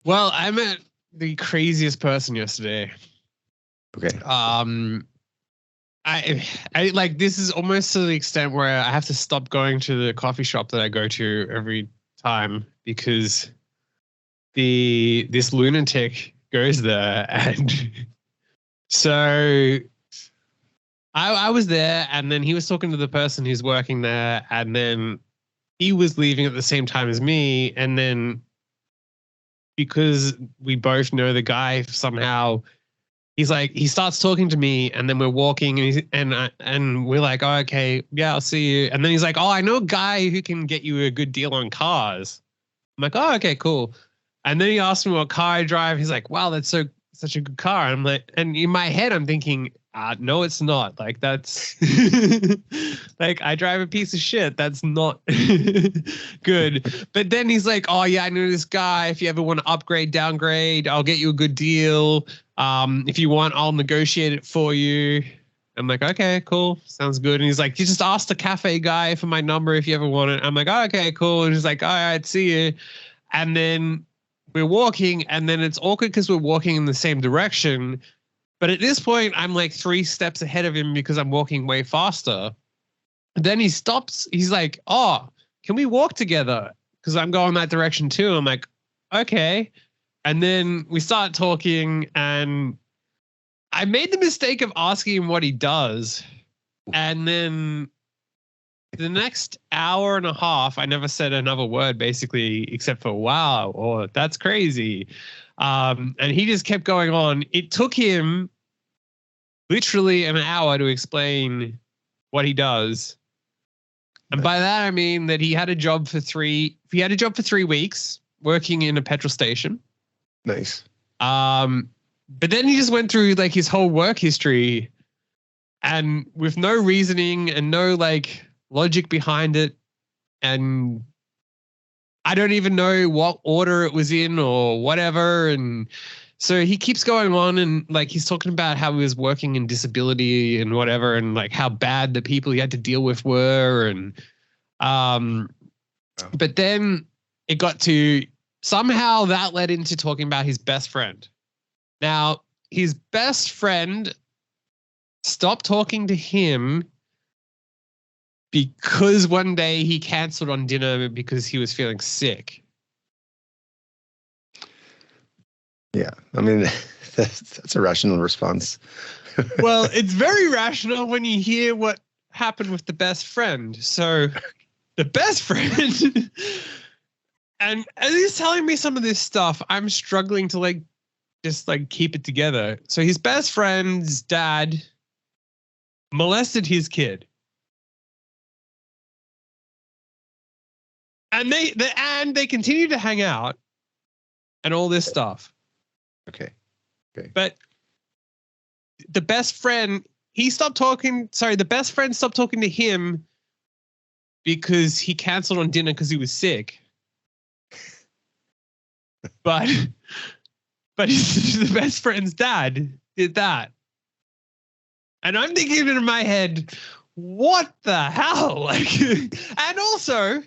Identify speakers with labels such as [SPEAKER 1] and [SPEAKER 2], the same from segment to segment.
[SPEAKER 1] Well, I met the craziest person yesterday.
[SPEAKER 2] Okay.
[SPEAKER 1] I like, this is almost to the extent where I have to stop going to the coffee shop that I go to every time because this lunatic goes there. And so I was there, and then he was talking to the person who's working there, and then he was leaving at the same time as me, and then because we both know the guy somehow, he starts talking to me, and then we're walking, and we're like, oh, okay, yeah, I'll see you. And then he's like, oh, I know a guy who can get you a good deal on cars. I'm like, oh, okay, cool. And then he asked me what car I drive. He's like, wow, that's such a good car. I'm like, and in my head, I'm thinking, no, it's not. Like, that's like, I drive a piece of shit. That's not good. But then he's like, oh yeah, I know this guy. If you ever want to upgrade, downgrade, I'll get you a good deal. If you want, I'll negotiate it for you. I'm like, okay, cool. Sounds good. And he's like, you just ask the cafe guy for my number if you ever want it. I'm like, oh, okay, cool. And he's like, all right, see you. And then we're walking, and then it's awkward because we're walking in the same direction. But at this point, I'm like 3 steps ahead of him because I'm walking way faster. Then he stops. He's like, oh, can we walk together? Because I'm going that direction too. I'm like, okay. And then we start talking, and I made the mistake of asking him what he does. And then the next hour and a half, I never said another word, basically, except for wow, or that's crazy. And he just kept going on. It took him literally an hour to explain what he does. And by that, I mean that he had a job for 3 weeks working in a petrol station.
[SPEAKER 2] Nice.
[SPEAKER 1] But then he just went through like his whole work history, and with no reasoning and no like logic behind it. And I don't even know what order it was in or whatever. And so he keeps going on, and like he's talking about how he was working in disability and whatever, and like how bad the people he had to deal with were. And but then it got to, somehow that led into talking about his best friend. Now, his best friend stopped talking to him because one day he canceled on dinner because he was feeling sick.
[SPEAKER 2] Yeah, I mean, that's a rational response.
[SPEAKER 1] Well, it's very rational when you hear what happened with the best friend. So the best friend, and as he's telling me some of this stuff, I'm struggling to like just like keep it together. So his best friend's dad molested his kid. And they continue to hang out and all this stuff.
[SPEAKER 2] Okay.
[SPEAKER 1] But the best friend, the best friend stopped talking to him because he canceled on dinner because he was sick. But the best friend's dad did that. And I'm thinking in my head, what the hell? Like, and also,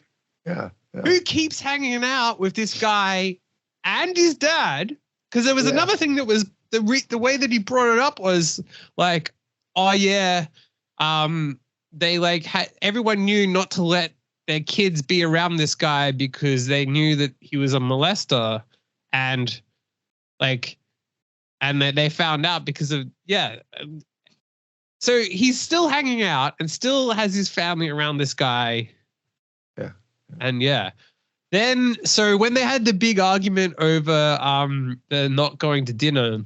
[SPEAKER 2] yeah.
[SPEAKER 1] Who keeps hanging out with this guy and his dad? Because there was another thing that was the way that he brought it up was like, oh yeah, they like everyone knew not to let their kids be around this guy because they knew that he was a molester, and like, and they found out because of So he's still hanging out and still has his family around this guy.
[SPEAKER 2] Yeah.
[SPEAKER 1] And then, so when they had the big argument over the not going to dinner,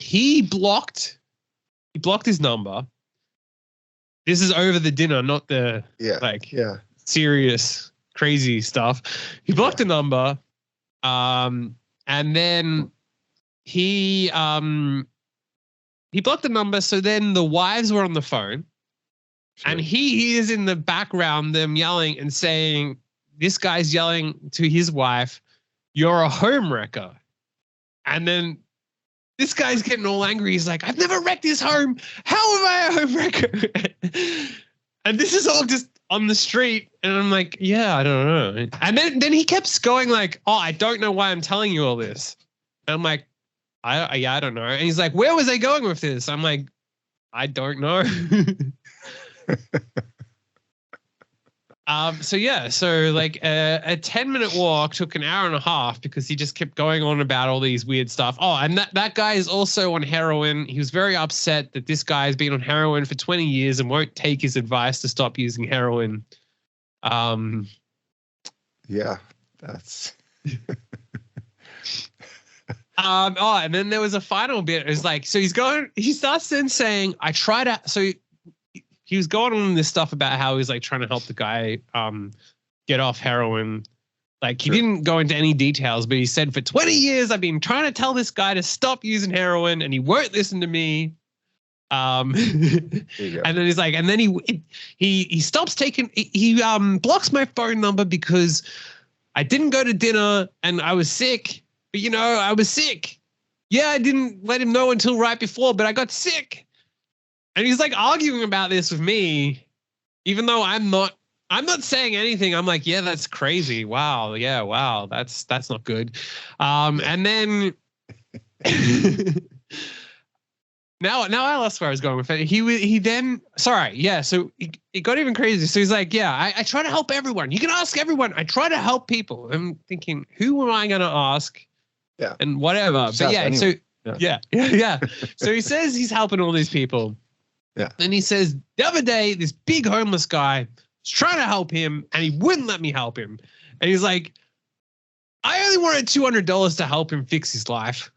[SPEAKER 1] he blocked his number. This is over the dinner, not the serious crazy stuff. He blocked the number, and then he blocked the number. So then the wives were on the phone, and he is in the background, them yelling and saying, this guy's yelling to his wife, "You're a home wrecker." And then this guy's getting all angry. He's like, "I've never wrecked this home. How am I a home wrecker?" And this is all just on the street. And I'm like, yeah, I don't know. And then he kept going like, oh, I don't know why I'm telling you all this. And I'm like, I don't know. And he's like, where was I going with this? I'm like, I don't know. So like a 10-minute walk took an hour and a half because he just kept going on about all these weird stuff. Oh, and that guy is also on heroin. He was very upset that this guy has been on heroin for 20 years and won't take his advice to stop using heroin.
[SPEAKER 2] Yeah, that's.
[SPEAKER 1] And then there was a final bit. It was like, so he starts then saying, he was going on this stuff about how he's like trying to help the guy get off heroin. Like he didn't go into any details, but he said, for 20 years, I've been trying to tell this guy to stop using heroin and he won't listen to me. And then he's like, and then he stops taking, he blocks my phone number because I didn't go to dinner and I was sick, but I was sick. Yeah, I didn't let him know until right before, but I got sick. And he's like arguing about this with me, even though I'm not saying anything. I'm like, yeah, that's crazy. Wow. Yeah. Wow. That's not good. And then now I lost where I was going with it. So it got even crazy. So he's like, yeah, I try to help everyone. You can ask everyone. I try to help people. I'm thinking, who am I going to ask? Yeah. And whatever. But yeah. Anyway. So yeah. So he says he's helping all these people. Yeah. Then he says, the other day, this big homeless guy was trying to help him and he wouldn't let me help him. And he's like, I only wanted $200 to help him fix his life.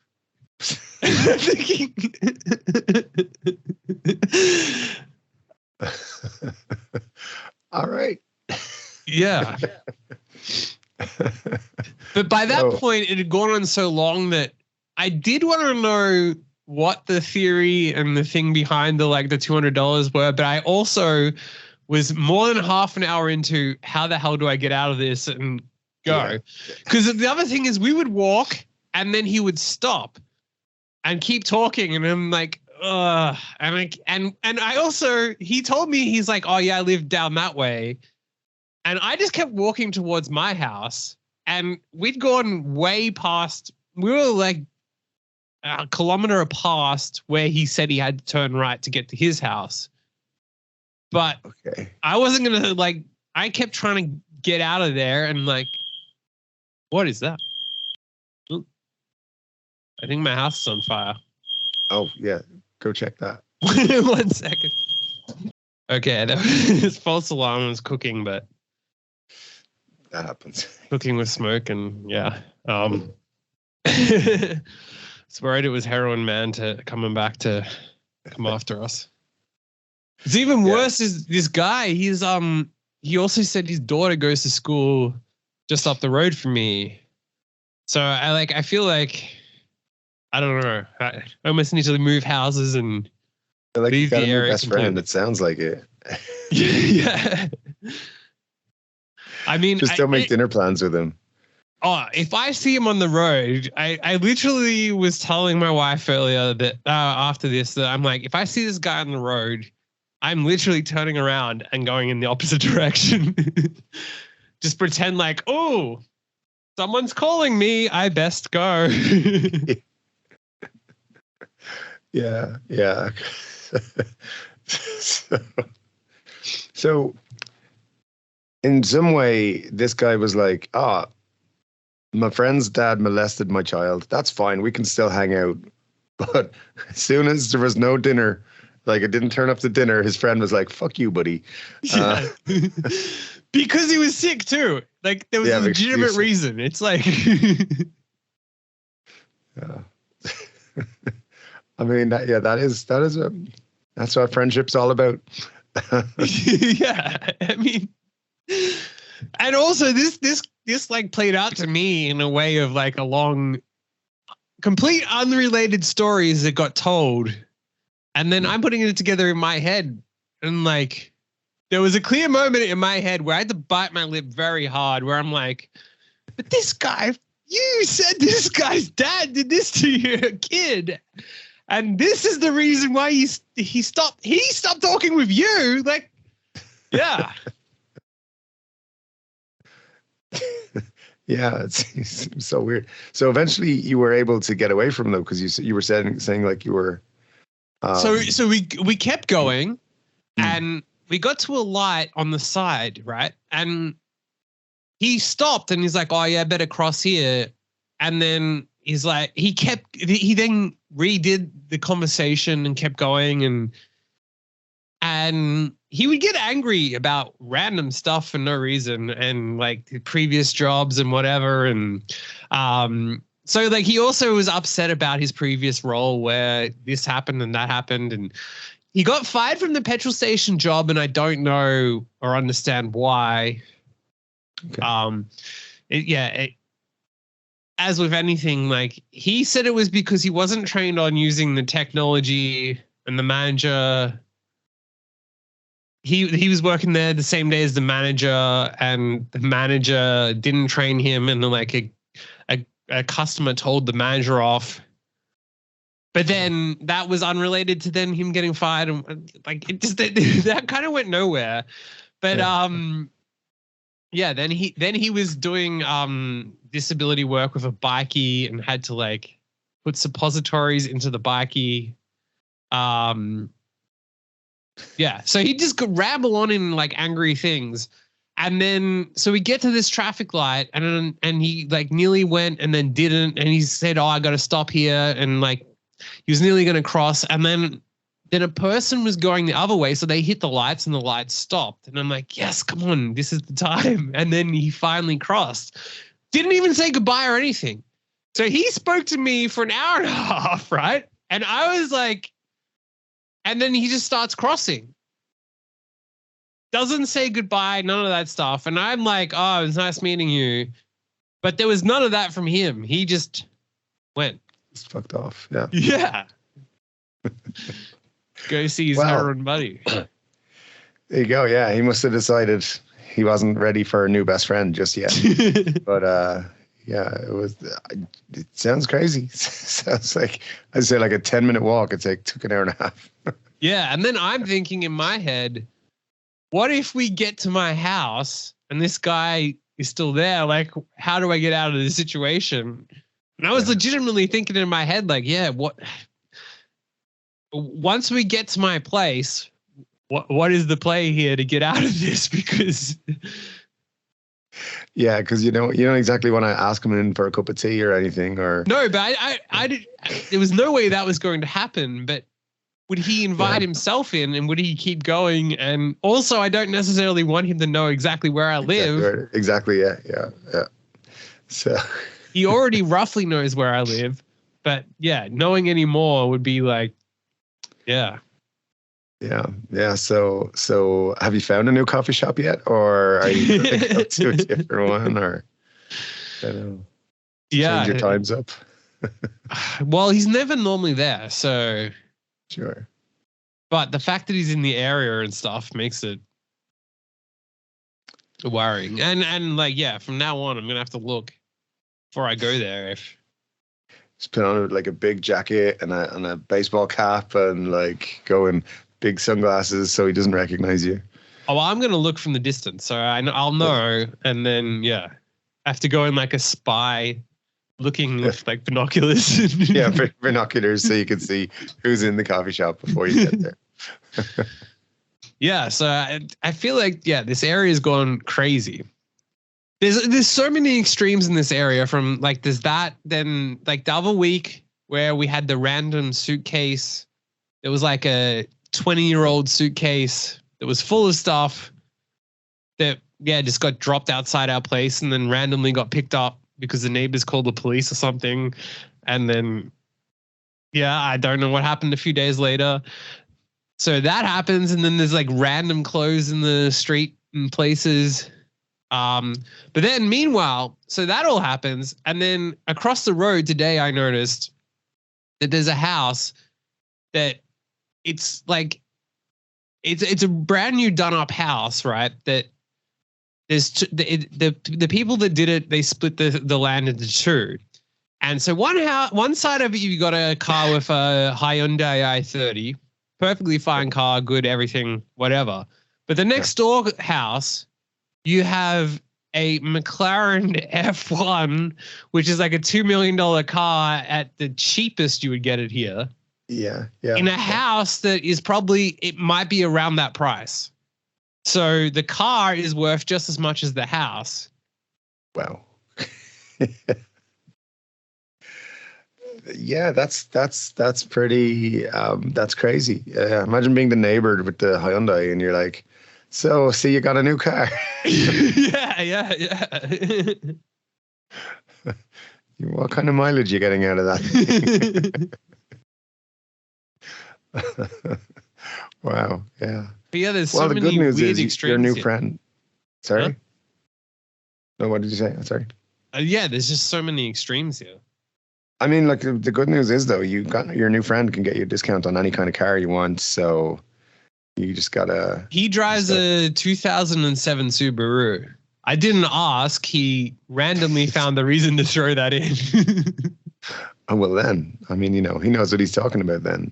[SPEAKER 2] All right.
[SPEAKER 1] Yeah. But by that point, it had gone on so long that I did want to know what the theory and the thing behind the $200 were, but I also was more than half an hour into how the hell do I get out of this and go? Because the other thing is we would walk and then he would stop and keep talking, and I'm like, ugh. And I also, he told me, he's like, oh yeah, I live down that way, and I just kept walking towards my house, and we'd gone way past. We were like a kilometer past where he said he had to turn right to get to his house. But I wasn't going to I kept trying to get out of there and what is that? Ooh. I think my house is on fire.
[SPEAKER 2] Oh yeah. Go check that.
[SPEAKER 1] 1 second. Okay. This false alarm was cooking, but
[SPEAKER 2] that happens.
[SPEAKER 1] Cooking with smoke and yeah. It's worried it was Heroin Man coming back to come after us. It's even worse is this guy. He's he also said his daughter goes to school just up the road from me. So I feel like I don't know. I almost need to move houses and
[SPEAKER 2] leave the area. Best friend. It sounds like it.
[SPEAKER 1] Yeah. I mean,
[SPEAKER 2] just don't make dinner plans with him.
[SPEAKER 1] Oh, if I see him on the road, I literally was telling my wife earlier that after this, that I'm like, if I see this guy on the road, I'm literally turning around and going in the opposite direction. Just pretend like, oh, someone's calling me. I best go.
[SPEAKER 2] Yeah. So in some way, this guy was like, my friend's dad molested my child. That's fine. We can still hang out. But as soon as there was no dinner, it didn't turn up to dinner, his friend was like, fuck you, buddy. Yeah.
[SPEAKER 1] Because he was sick too. There was a legitimate reason. It's like...
[SPEAKER 2] Yeah. I mean, that's what friendship's all about.
[SPEAKER 1] Yeah. I mean... And also this played out to me in a way of a long, complete unrelated stories that got told. And then I'm putting it together in my head. And there was a clear moment in my head where I had to bite my lip very hard where I'm like, but this guy, you said this guy's dad did this to your kid. And this is the reason why he stopped talking with you. Yeah.
[SPEAKER 2] Yeah, it seems so weird. So eventually you were able to get away from them because you were saying like you were.
[SPEAKER 1] So we kept going, and we got to a light on the side, right? And he stopped and he's like, "Oh yeah, I better cross here." And then he's like, he then redid the conversation and kept going, and he would get angry about random stuff for no reason, and like the previous jobs and whatever. And so like he also was upset about his previous role where this happened and that happened, and he got fired from the petrol station job, and I don't know or understand why. Okay. As with anything, like he said it was because he wasn't trained on using the technology, and the manager, he was working there the same day as the manager, and the manager didn't train him, and then like a customer told the manager off. But then that was unrelated to then him getting fired, and like it just that kind of went nowhere. But then he was doing disability work with a bikie and had to like put suppositories into the bikie. So he just could ramble on in like angry things. And then so we get to this traffic light, and he like nearly went and then didn't, and he said, "Oh, I got to stop here," and like he was nearly going to cross, and then a person was going the other way, so they hit the lights and the lights stopped. And I'm like, yes, come on, this is the time. And then he finally crossed. Didn't even say goodbye or anything. So he spoke to me for an hour and a half, right? And I was like, and then he just starts crossing. Doesn't say goodbye, none of that stuff. And I'm like, oh, it was nice meeting you. But there was none of that from him. He just went.
[SPEAKER 2] Just fucked off. Yeah.
[SPEAKER 1] Yeah. Go see his heroin buddy.
[SPEAKER 2] There you go. Yeah, he must have decided he wasn't ready for a new best friend just yet. But it sounds crazy. Sounds like I'd say like a 10-minute walk. Took an hour and a half.
[SPEAKER 1] Yeah, and then I'm thinking in my head, what if we get to my house and this guy is still there? Like, how do I get out of this situation? And I was legitimately thinking in my head, like, what? Once we get to my place, what is the play here to get out of this? Because because you don't exactly want to ask him in for a cup of tea or anything, or no, but I did. There was no way that was going to happen. But would he invite himself in, and would he keep going? And also, I don't necessarily want him to know exactly where I live.
[SPEAKER 2] Exactly. Yeah. So
[SPEAKER 1] he already roughly knows where I live, but knowing any more would be like. Yeah. So
[SPEAKER 2] have you found a new coffee shop yet, or are you going to go to a different one, or change your times up?
[SPEAKER 1] Well, he's never normally there, so
[SPEAKER 2] sure.
[SPEAKER 1] But the fact that he's in the area and stuff makes it worrying. And like from now on, I'm gonna have to look before I go there if.
[SPEAKER 2] Just put on like a big jacket and a baseball cap and like go in big sunglasses so he doesn't recognize you.
[SPEAKER 1] Oh, well, I'm going to look from the distance. So I'll know. And then, I have to go in like a spy looking with like binoculars.
[SPEAKER 2] Binoculars so you can see who's in the coffee shop before you get there.
[SPEAKER 1] So I feel like, this area has gone crazy. There's so many extremes in this area from like there's that, then like the other week where we had the random suitcase. It was like a 20-year-old suitcase that was full of stuff that just got dropped outside our place and then randomly got picked up because the neighbors called the police or something. And then I don't know what happened a few days later. So that happens, and then there's like random clothes in the street and places. But then meanwhile, so that all happens. And then across the road today, I noticed that there's a house that it's like, it's a brand new done up house, right? That there's the people that did it, they split the land into two. And so one side of it, you got a car with a Hyundai i30, perfectly fine car, good, everything, whatever. But the next door house, you have a McLaren F1, which is like a $2 million car at the cheapest you would get it here.
[SPEAKER 2] Yeah.
[SPEAKER 1] In a house that is probably, it might be around that price. So the car is worth just as much as the house.
[SPEAKER 2] Wow. Yeah, that's pretty, that's crazy. Imagine being the neighbor with the Hyundai and you're like, so see, you got a new car.
[SPEAKER 1] Yeah.
[SPEAKER 2] What kind of mileage are you getting out of that? Wow. Yeah.
[SPEAKER 1] But yeah, there's so many
[SPEAKER 2] the good news
[SPEAKER 1] weird
[SPEAKER 2] is
[SPEAKER 1] extremes.
[SPEAKER 2] your new
[SPEAKER 1] here.
[SPEAKER 2] friend. Sorry?
[SPEAKER 1] Huh?
[SPEAKER 2] No, what did you say? Sorry.
[SPEAKER 1] Yeah, there's just so many extremes here.
[SPEAKER 2] I mean, like the good news is though, your new friend can get you a discount on any kind of car you want. So you just gotta.
[SPEAKER 1] He drives a 2007 Subaru. I didn't ask. He randomly found the reason to throw that in.
[SPEAKER 2] Oh, well then, I mean, he knows what he's talking about then.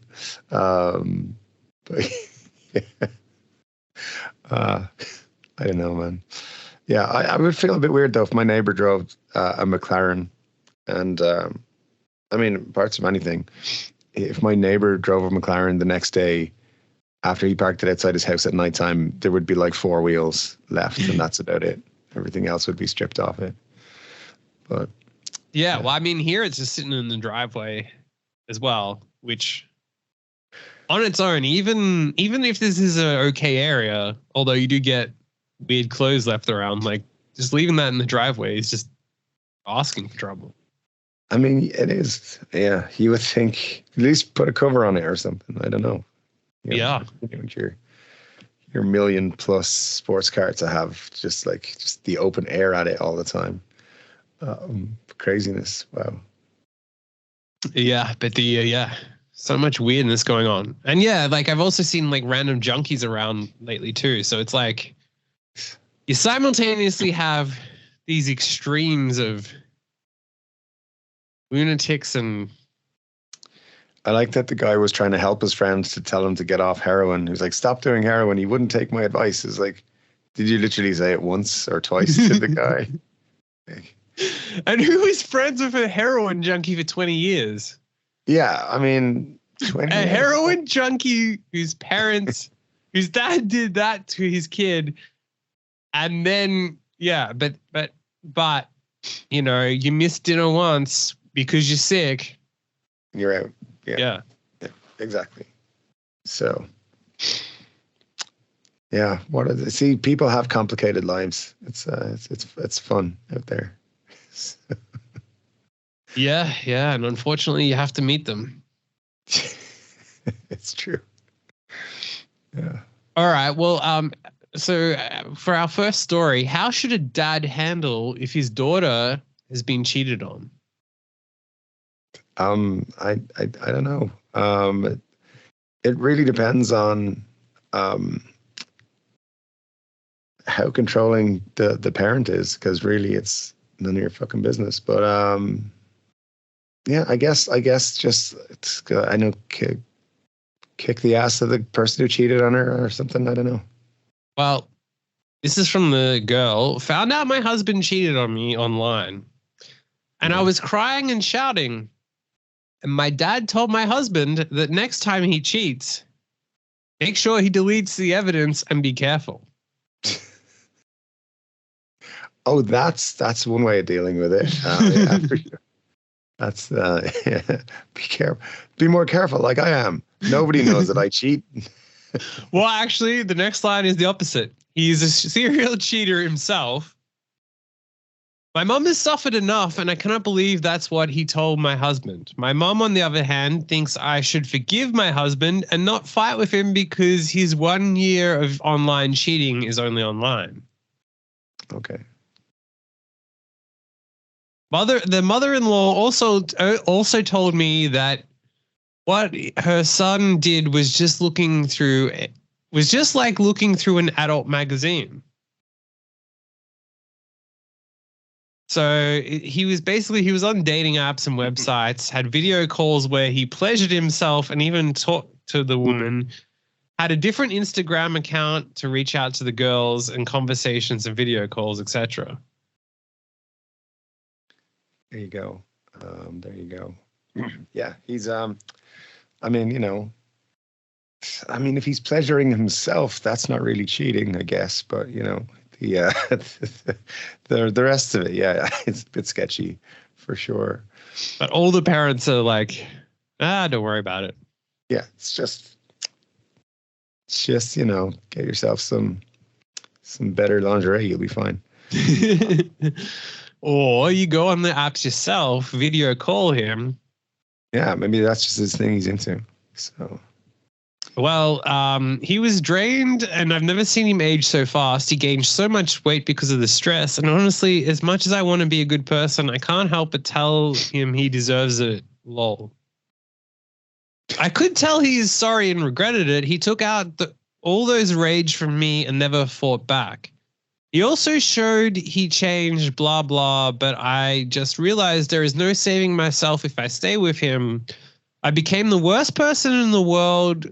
[SPEAKER 2] But yeah. I don't know, man. Yeah, I would feel a bit weird though if my neighbor drove a McLaren, and I mean, apart from anything, if my neighbor drove a McLaren the next day after he parked it outside his house at nighttime, there would be like 4 wheels left, and that's about it. Everything else would be stripped off it. But
[SPEAKER 1] yeah, well, I mean, here it's just sitting in the driveway as well, which on its own, even if this is an okay area, although you do get weird clothes left around, like just leaving that in the driveway is just asking for trouble.
[SPEAKER 2] I mean, it is. Yeah, you would think at least put a cover on it or something. I don't know.
[SPEAKER 1] Yeah.
[SPEAKER 2] Your million plus sports car to have just the open air at it all the time. Craziness. Wow.
[SPEAKER 1] Yeah, but so much weirdness going on. And yeah, like I've also seen like random junkies around lately too. So it's like you simultaneously have these extremes of lunatics, and
[SPEAKER 2] I like that the guy was trying to help his friends to tell him to get off heroin. He was like, stop doing heroin. He wouldn't take my advice. It's like, did you literally say it once or twice to the guy?
[SPEAKER 1] And who is friends with a heroin junkie for 20 years?
[SPEAKER 2] Yeah, I mean, 20 years.
[SPEAKER 1] Heroin junkie whose dad did that to his kid. And then, yeah, but you missed dinner once because you're sick.
[SPEAKER 2] You're out. Yeah, exactly. So, yeah, see, people have complicated lives. It's fun out there.
[SPEAKER 1] Yeah, and unfortunately, you have to meet them.
[SPEAKER 2] It's true. Yeah.
[SPEAKER 1] All right. Well, so for our first story, how should a dad handle if his daughter has been cheated on?
[SPEAKER 2] I don't know. It really depends on how controlling the parent is, because really it's none of your fucking business. But yeah, I guess just I know kick the ass of the person who cheated on her or something. I don't know.
[SPEAKER 1] Well, this is from the girl. Found out my husband cheated on me online, and I was crying and shouting. And my dad told my husband that next time he cheats, make sure he deletes the evidence and be careful.
[SPEAKER 2] Oh, that's one way of dealing with it. Yeah, for sure. That's be careful. Be more careful, like I am. Nobody knows that I cheat.
[SPEAKER 1] Well, actually, the next line is the opposite. He's a serial cheater himself. My mom has suffered enough, and I cannot believe that's what he told my husband. My mom, on the other hand, thinks I should forgive my husband and not fight with him because his 1 year of online cheating is only online.
[SPEAKER 2] Okay.
[SPEAKER 1] The mother-in-law also told me that what her son did was just like looking through an adult magazine. So he was on dating apps and websites, had video calls where he pleasured himself and even talked to the woman, had a different Instagram account to reach out to the girls and conversations and video calls, etc.
[SPEAKER 2] There you go. There you go. Yeah, he's I mean, you know, I mean, if he's pleasuring himself, that's not really cheating, I guess. But you know, the rest of it, yeah, it's a bit sketchy for sure.
[SPEAKER 1] But all the parents are like, don't worry about it.
[SPEAKER 2] Yeah, it's just you know, get yourself some better lingerie, you'll be fine.
[SPEAKER 1] Or you go on the apps yourself, video call him.
[SPEAKER 2] Yeah, maybe that's just his thing he's into. So,
[SPEAKER 1] well, he was drained, and I've never seen him age so fast. He gained so much weight because of the stress. And honestly, as much as I want to be a good person, I can't help but tell him he deserves it. Lol. I could tell he is sorry and regretted it. He took out all those rage from me and never fought back. He also showed he changed, blah, blah, but I just realized there is no saving myself if I stay with him. I became the worst person in the world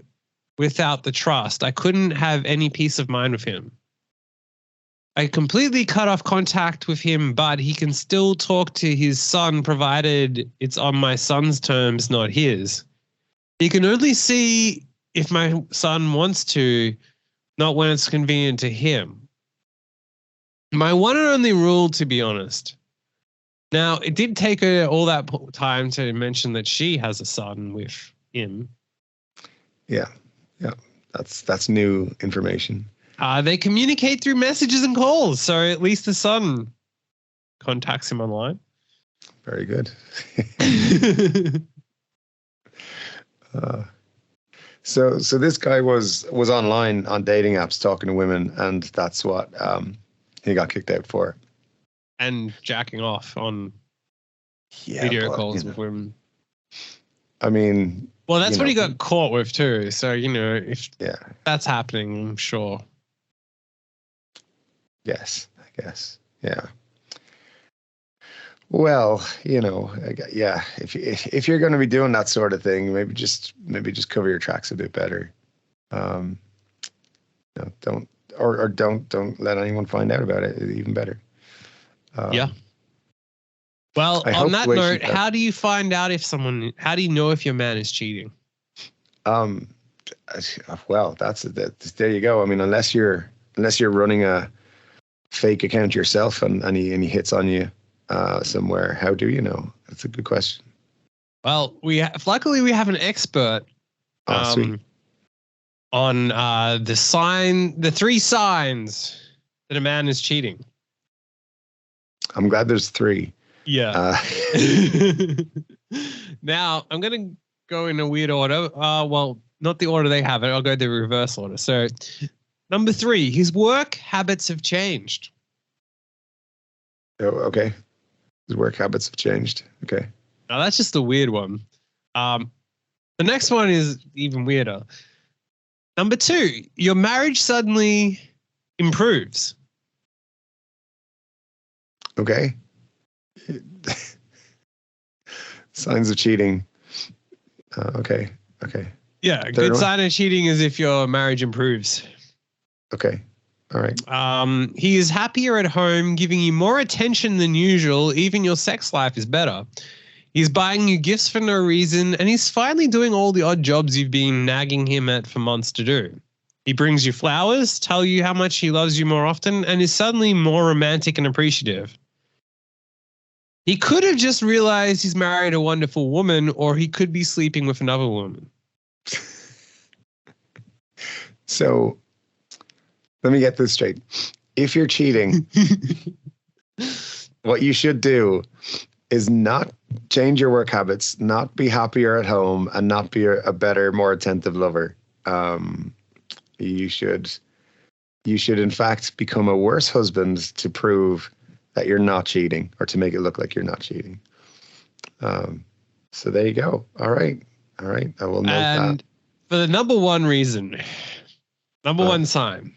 [SPEAKER 1] without the trust. I couldn't have any peace of mind with him. I completely cut off contact with him, but he can still talk to his son provided it's on my son's terms, not his. He can only see if my son wants to, not when it's convenient to him. My one and only rule, to be honest. Now, it did take her all that time to mention that she has a son with him.
[SPEAKER 2] Yeah. That's new information.
[SPEAKER 1] They communicate through messages and calls, so at least the son contacts him online.
[SPEAKER 2] Very good. So this guy was online on dating apps talking to women, and that's what he got kicked out for.
[SPEAKER 1] And jacking off on video calls with women.
[SPEAKER 2] I mean,
[SPEAKER 1] well, that's what he got caught with too. So, you know, if
[SPEAKER 2] yeah,
[SPEAKER 1] that's happening, I'm sure.
[SPEAKER 2] Yes, I guess. Yeah. Well, you know, yeah. If you're going to be doing that sort of thing, maybe just cover your tracks a bit better. You know, don't let anyone find out about it. Even better.
[SPEAKER 1] Yeah. Well, on that note, how do you find out how do you know if your man is cheating?
[SPEAKER 2] Well, that's there you go. I mean, unless you're running a fake account yourself and he hits on you somewhere, how do you know? That's a good question.
[SPEAKER 1] Well, luckily we have an expert
[SPEAKER 2] sweet.
[SPEAKER 1] on the 3 signs that a man is cheating.
[SPEAKER 2] I'm glad there's 3.
[SPEAKER 1] Yeah. Now, I'm going to go in a weird order. Well, not the order they have it. I'll go the reverse order. So, number 3, his work habits have changed.
[SPEAKER 2] Oh, okay. His work habits have changed. Okay.
[SPEAKER 1] Now, that's just a weird one. The next one is even weirder. Number 2, your marriage suddenly improves.
[SPEAKER 2] Okay. Signs of cheating. Okay.
[SPEAKER 1] Yeah, a good sign of cheating is if your marriage improves.
[SPEAKER 2] Okay. All right.
[SPEAKER 1] He is happier at home, giving you more attention than usual. Even your sex life is better. He's buying you gifts for no reason, and he's finally doing all the odd jobs you've been nagging him at for months to do. He brings you flowers, tell you how much he loves you more often, and is suddenly more romantic and appreciative. He could have just realized he's married a wonderful woman, or he could be sleeping with another woman.
[SPEAKER 2] So, let me get this straight. If you're cheating, what you should do is not change your work habits, not be happier at home, and not be a better, more attentive lover. You should in fact become a worse husband to prove that you're not cheating, or to make it look like you're not cheating. So there you go. All right. I will note that.
[SPEAKER 1] And for the number 1 reason, number 1 sign.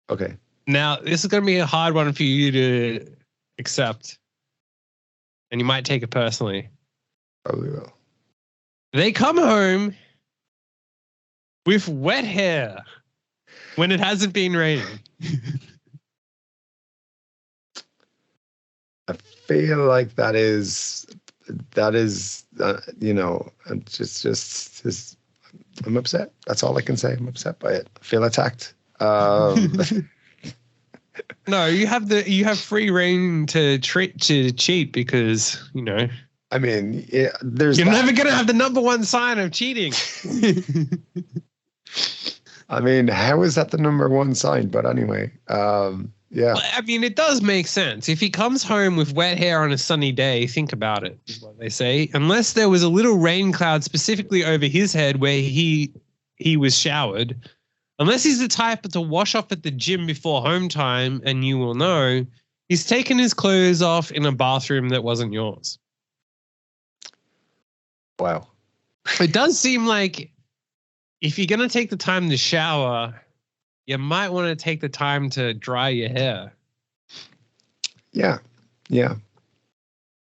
[SPEAKER 2] Okay.
[SPEAKER 1] Now, this is going to be a hard one for you to accept, and you might take it personally.
[SPEAKER 2] Probably will.
[SPEAKER 1] They come home with wet hair when it hasn't been raining.
[SPEAKER 2] I feel like that is just I'm upset. That's all I can say. I'm upset by it. I feel attacked.
[SPEAKER 1] No, you have free reign to cheat because
[SPEAKER 2] I mean,
[SPEAKER 1] you're never gonna have the number one sign of cheating.
[SPEAKER 2] I mean, how is that the number one sign? But anyway, yeah.
[SPEAKER 1] Well, I mean, it does make sense. If he comes home with wet hair on a sunny day, think about it, is what they say. Unless there was a little rain cloud specifically over his head where he was showered. Unless he's the type to wash off at the gym before home time, and you will know, he's taken his clothes off in a bathroom that wasn't yours.
[SPEAKER 2] Wow.
[SPEAKER 1] It does seem like if you're going to take the time to shower, you might want to take the time to dry your hair.
[SPEAKER 2] Yeah. Yeah.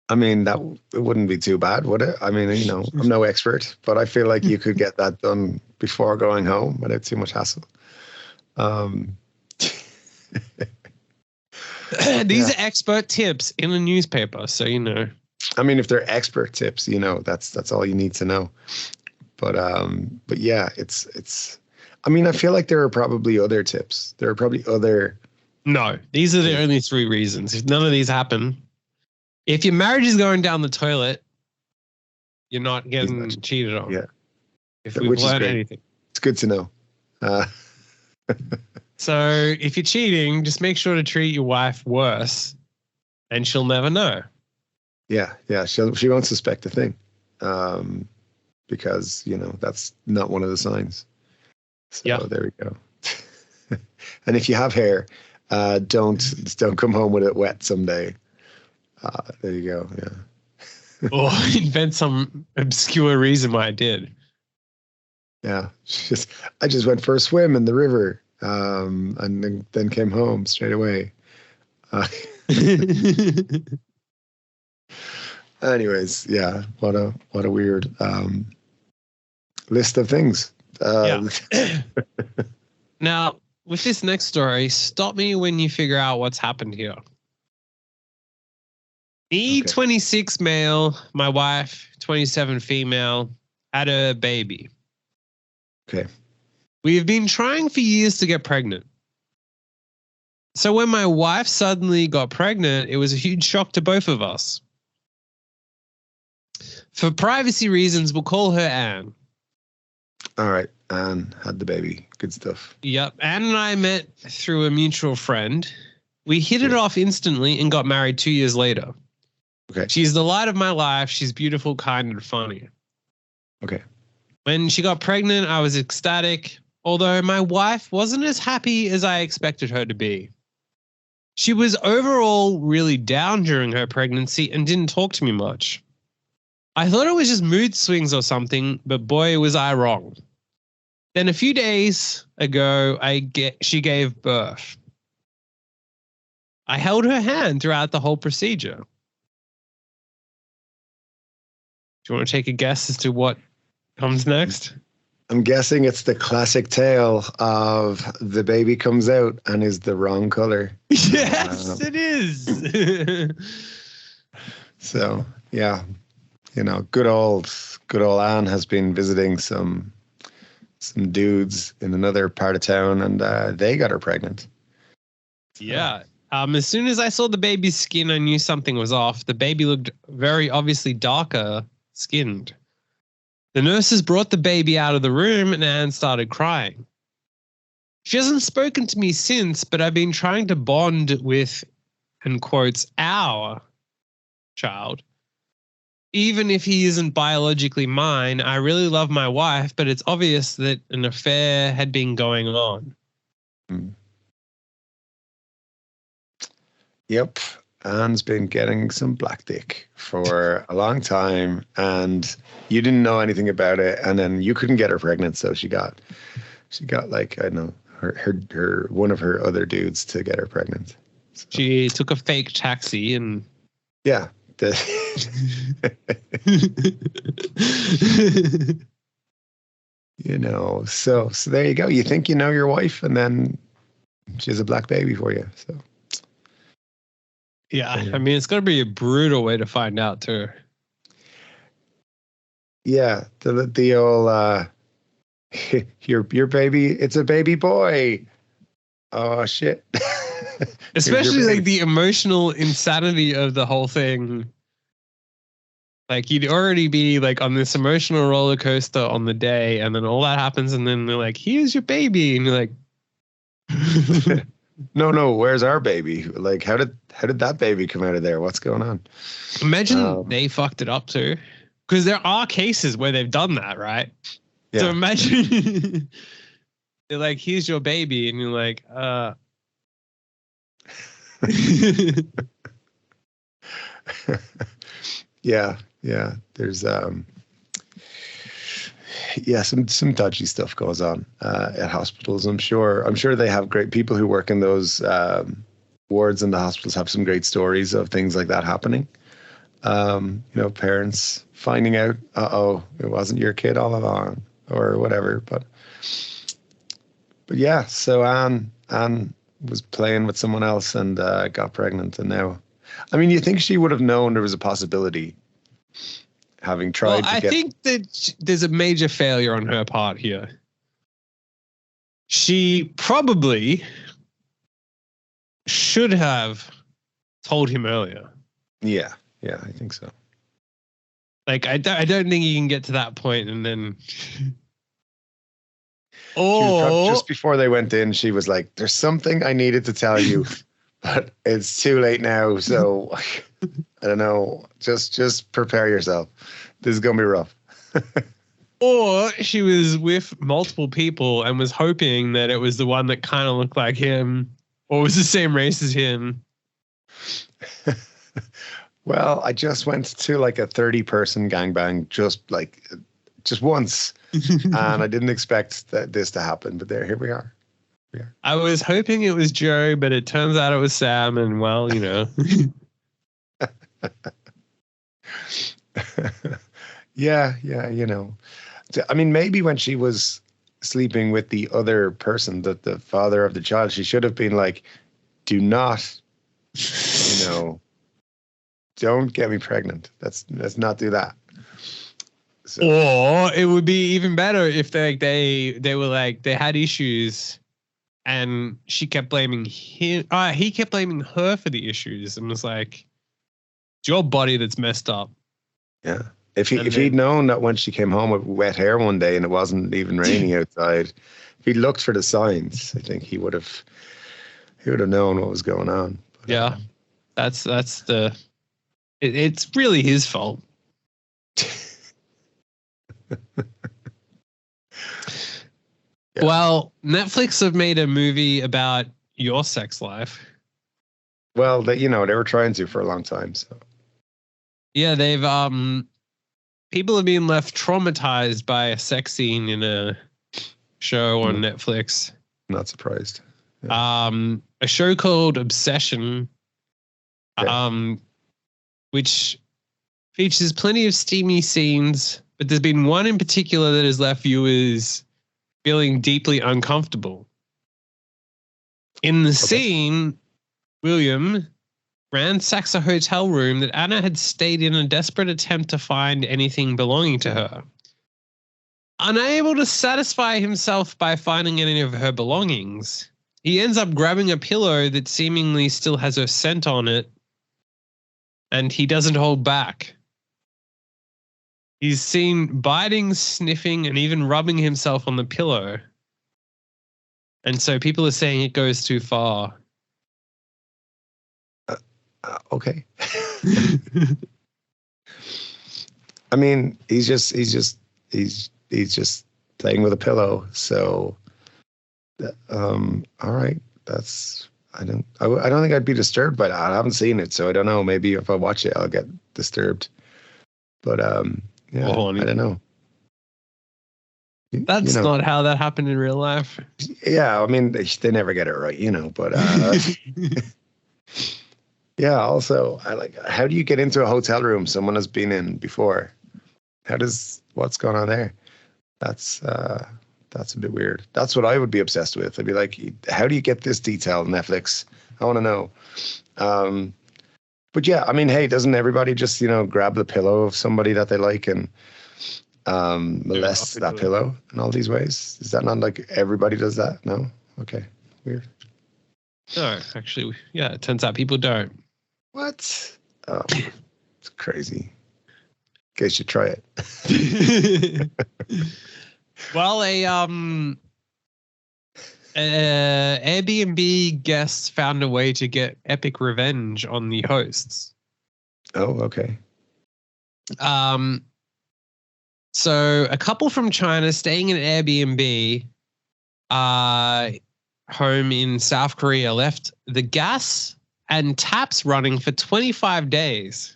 [SPEAKER 2] I mean, it wouldn't be too bad, would it? I mean, I'm no expert, but I feel like you could get that done before going home without too much hassle.
[SPEAKER 1] These are expert tips in a newspaper, so
[SPEAKER 2] I mean, if they're expert tips, that's all you need to know. But yeah, it's. I mean, I feel like there are probably other tips. There are probably other.
[SPEAKER 1] No, these are the only 3 reasons. If none of these happen, if your marriage is going down the toilet, you're not getting cheated on.
[SPEAKER 2] Yeah.
[SPEAKER 1] If we've learned anything,
[SPEAKER 2] it's good to know.
[SPEAKER 1] So if you're cheating, just make sure to treat your wife worse, and she'll never know.
[SPEAKER 2] Yeah, she won't suspect a thing, because that's not one of the signs. So there we go. And if you have hair, don't come home with it wet someday. There you go. Yeah.
[SPEAKER 1] Or invent some obscure reason why I did.
[SPEAKER 2] Yeah, I just went for a swim in the river, and then came home straight away. Anyways, yeah, what a weird list of things.
[SPEAKER 1] Now, with this next story, stop me when you figure out what's happened here. Me, 26 male, my wife, 27 female, had a baby.
[SPEAKER 2] Okay.
[SPEAKER 1] We have been trying for years to get pregnant. So when my wife suddenly got pregnant, it was a huge shock to both of us. For privacy reasons, we'll call her Anne.
[SPEAKER 2] All right. Anne had the baby. Good stuff.
[SPEAKER 1] Yep. Anne and I met through a mutual friend. We hit it off instantly and got married 2 years later.
[SPEAKER 2] Okay.
[SPEAKER 1] She's the light of my life. She's beautiful, kind, and funny.
[SPEAKER 2] Okay.
[SPEAKER 1] When she got pregnant, I was ecstatic, although my wife wasn't as happy as I expected her to be. She was overall really down during her pregnancy and didn't talk to me much. I thought it was just mood swings or something, but boy, was I wrong. Then a few days ago, she gave birth. I held her hand throughout the whole procedure. Do you want to take a guess as to what comes next?
[SPEAKER 2] I'm guessing it's the classic tale of the baby comes out and is the wrong color.
[SPEAKER 1] Yes, it is.
[SPEAKER 2] So, yeah, good old Anne has been visiting some dudes in another part of town, and they got her pregnant.
[SPEAKER 1] Yeah. As soon as I saw the baby's skin, I knew something was off. The baby looked very obviously darker skinned. The nurses brought the baby out of the room and Anne started crying. She hasn't spoken to me since, but I've been trying to bond with, in quotes, our child. Even if he isn't biologically mine, I really love my wife, but it's obvious that an affair had been going on.
[SPEAKER 2] Yep. Anne's been getting some black dick for a long time, and you didn't know anything about it, and then you couldn't get her pregnant, so she got like, I don't know, her one of her other dudes to get her pregnant. So. She
[SPEAKER 1] took a fake taxi and
[SPEAKER 2] yeah. So there you go. You think you know your wife, and then she has a black baby for you. So
[SPEAKER 1] Yeah, I mean, it's got to be a brutal way to find out too.
[SPEAKER 2] Yeah, the old your baby, it's a baby boy. Oh shit.
[SPEAKER 1] Especially like the emotional insanity of the whole thing. Like you'd already be like on this emotional roller coaster on the day, and then all that happens, and then they're like, "Here's your baby," and you're like,
[SPEAKER 2] No, where's our baby? Like, how did that baby come out of there? What's going on?
[SPEAKER 1] Imagine they fucked it up too, because there are cases where they've done that, right?
[SPEAKER 2] Yeah.
[SPEAKER 1] So imagine they're like, "Here's your baby," and you're like,
[SPEAKER 2] Yeah. There's some dodgy stuff goes on at hospitals. I'm sure they have great people who work in those wards, and the hospitals have some great stories of things like that happening. Parents finding out, it wasn't your kid all along, or whatever. But yeah, so Anne was playing with someone else and got pregnant, and now, I mean, you think she would have known there was a possibility, having tried.
[SPEAKER 1] I think that there's a major failure on her part here. She probably should have told him earlier.
[SPEAKER 2] Yeah, I think so.
[SPEAKER 1] Like, I don't think you can get to that point and then.
[SPEAKER 2] Just before they went in, she was like, "There's something I needed to tell you, but it's too late now. So I don't know. Just prepare yourself. This is gonna be rough."
[SPEAKER 1] Or she was with multiple people and was hoping that it was the one that kind of looked like him, or was the same race as him.
[SPEAKER 2] Well, I just went to like a 30-person gangbang just once, and I didn't expect this to happen. But here we are.
[SPEAKER 1] I was hoping it was Joe, but it turns out it was Sam, and well,
[SPEAKER 2] Yeah, I mean, maybe when she was sleeping with the other person, the father of the child, she should have been like, "Do not, don't get me pregnant. Let's not do that." So.
[SPEAKER 1] Or it would be even better if they were like, they had issues, and she kept blaming him. He kept blaming her for the issues, and was like, "It's your body that's messed up."
[SPEAKER 2] Yeah. If he'd known that when she came home with wet hair one day and it wasn't even raining outside, if he'd looked for the signs, I think he would have known what was going on. But,
[SPEAKER 1] yeah, it's really his fault. Yeah. Well, Netflix have made a movie about your sex life.
[SPEAKER 2] Well, they were trying to for a long time. So
[SPEAKER 1] yeah, they've people have been left traumatized by a sex scene in a show on Netflix.
[SPEAKER 2] Not surprised. Yeah.
[SPEAKER 1] A show called Obsession, which features plenty of steamy scenes, but there's been one in particular that has left viewers feeling deeply uncomfortable. In the scene, William ransacks a hotel room that Anna had stayed in a desperate attempt to find anything belonging to her. Unable to satisfy himself by finding any of her belongings, he ends up grabbing a pillow that seemingly still has her scent on it, and he doesn't hold back. He's seen biting, sniffing, and even rubbing himself on the pillow. And so people are saying it goes too far.
[SPEAKER 2] Okay. I mean, he's just playing with a pillow. So, all right. I don't think I'd be disturbed by that. I haven't seen it, so I don't know. Maybe if I watch it, I'll get disturbed. But yeah, I don't know.
[SPEAKER 1] That's not how that happened in real life.
[SPEAKER 2] Yeah, I mean, they never get it right, but yeah, also, how do you get into a hotel room someone has been in before? What's going on there? That's a bit weird. That's what I would be obsessed with. I'd be like, how do you get this detail, Netflix? I want to know. But yeah, I mean, hey, doesn't everybody just, grab the pillow of somebody that they like and molest that pillow in all these ways? Is that not like everybody does that? No? Okay. Weird.
[SPEAKER 1] No, actually, yeah, it turns out people don't.
[SPEAKER 2] What? Oh, it's crazy. In case you try it.
[SPEAKER 1] Well, Airbnb guests found a way to get epic revenge on the hosts.
[SPEAKER 2] Oh, okay.
[SPEAKER 1] So a couple from China staying in an Airbnb home in South Korea left the gas and taps running for 25 days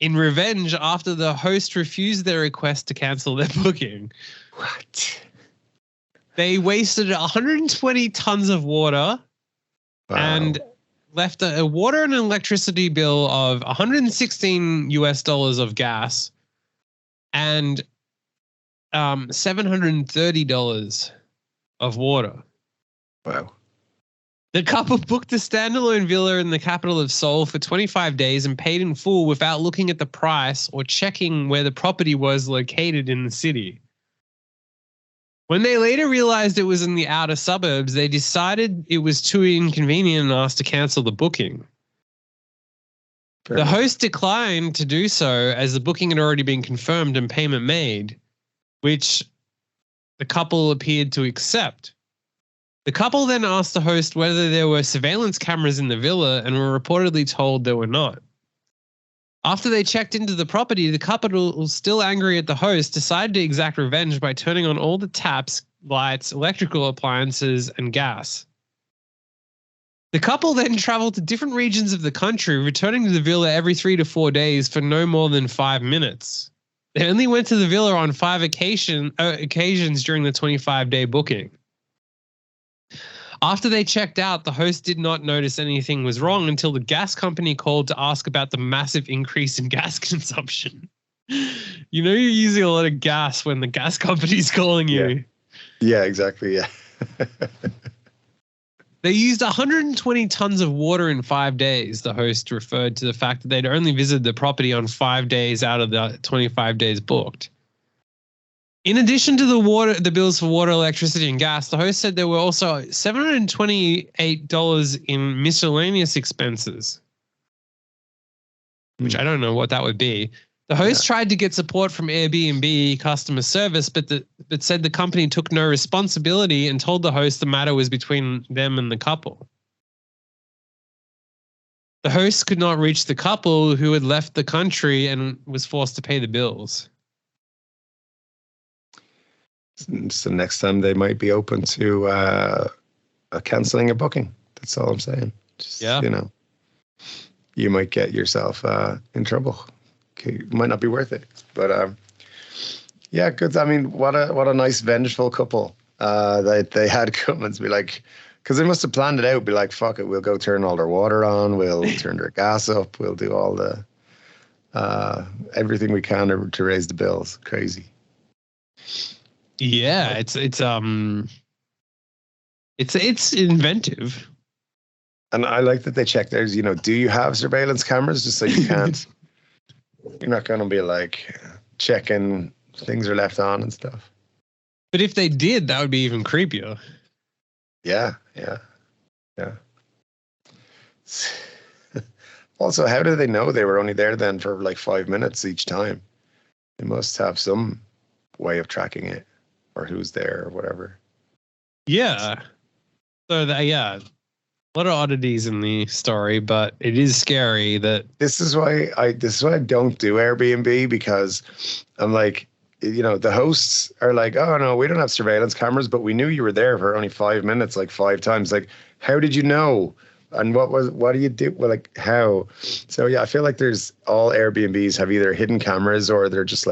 [SPEAKER 1] in revenge after the host refused their request to cancel their booking.
[SPEAKER 2] What?
[SPEAKER 1] They wasted 120 tons of water and left a water and electricity bill of $116 of gas and $730 of water.
[SPEAKER 2] Wow.
[SPEAKER 1] The couple booked a standalone villa in the capital of Seoul for 25 days and paid in full without looking at the price or checking where the property was located in the city. When they later realized it was in the outer suburbs, they decided it was too inconvenient and asked to cancel the booking. The host declined to do so as the booking had already been confirmed and payment made, which the couple appeared to accept. The couple then asked the host whether there were surveillance cameras in the villa and were reportedly told there were not. After they checked into the property, the couple, still angry at the host, decided to exact revenge by turning on all the taps, lights, electrical appliances, and gas. The couple then traveled to different regions of the country, returning to the villa every 3 to 4 days for no more than 5 minutes. They only went to the villa on 5 occasions during the 25-day booking. After they checked out, the host did not notice anything was wrong until the gas company called to ask about the massive increase in gas consumption. You know you're using a lot of gas when the gas company's calling you.
[SPEAKER 2] Yeah, exactly, yeah.
[SPEAKER 1] They used 120 tons of water in 5 days, the host referred to the fact that they'd only visited the property on 5 days out of the 25 days booked. In addition to the bills for water, electricity, and gas, the host said there were also $728 in miscellaneous expenses, which I don't know what that would be. The host tried to get support from Airbnb customer service, but said the company took no responsibility and told the host the matter was between them and the couple. The host could not reach the couple who had left the country and was forced to pay the bills.
[SPEAKER 2] So next time they might be open to canceling a booking. That's all I'm saying. Just, you might get yourself in trouble. Okay, it might not be worth it. But yeah, good. I mean, what a nice vengeful couple that they had come and be like, because they must have planned it out. Be like, fuck it, we'll go turn all their water on. We'll turn their gas up. We'll do all the everything we can to raise the bills. Crazy.
[SPEAKER 1] Yeah, it's inventive.
[SPEAKER 2] And I like that they check theirs. Do you have surveillance cameras? Just so you can't. You're not going to be like checking things are left on and stuff.
[SPEAKER 1] But if they did, that would be even creepier.
[SPEAKER 2] Yeah. Also, how do they know they were only there then for like 5 minutes each time? They must have some way of tracking it, or who's there or whatever.
[SPEAKER 1] Yeah. So a lot of oddities in the story, but it is scary that
[SPEAKER 2] this is why I don't do Airbnb, because I'm like, the hosts are like, oh no, we don't have surveillance cameras, but we knew you were there for only 5 minutes, like 5 times. Like, how did you know? And what do you do? Well, like, how? So yeah, I feel like there's all Airbnbs have either hidden cameras or they're just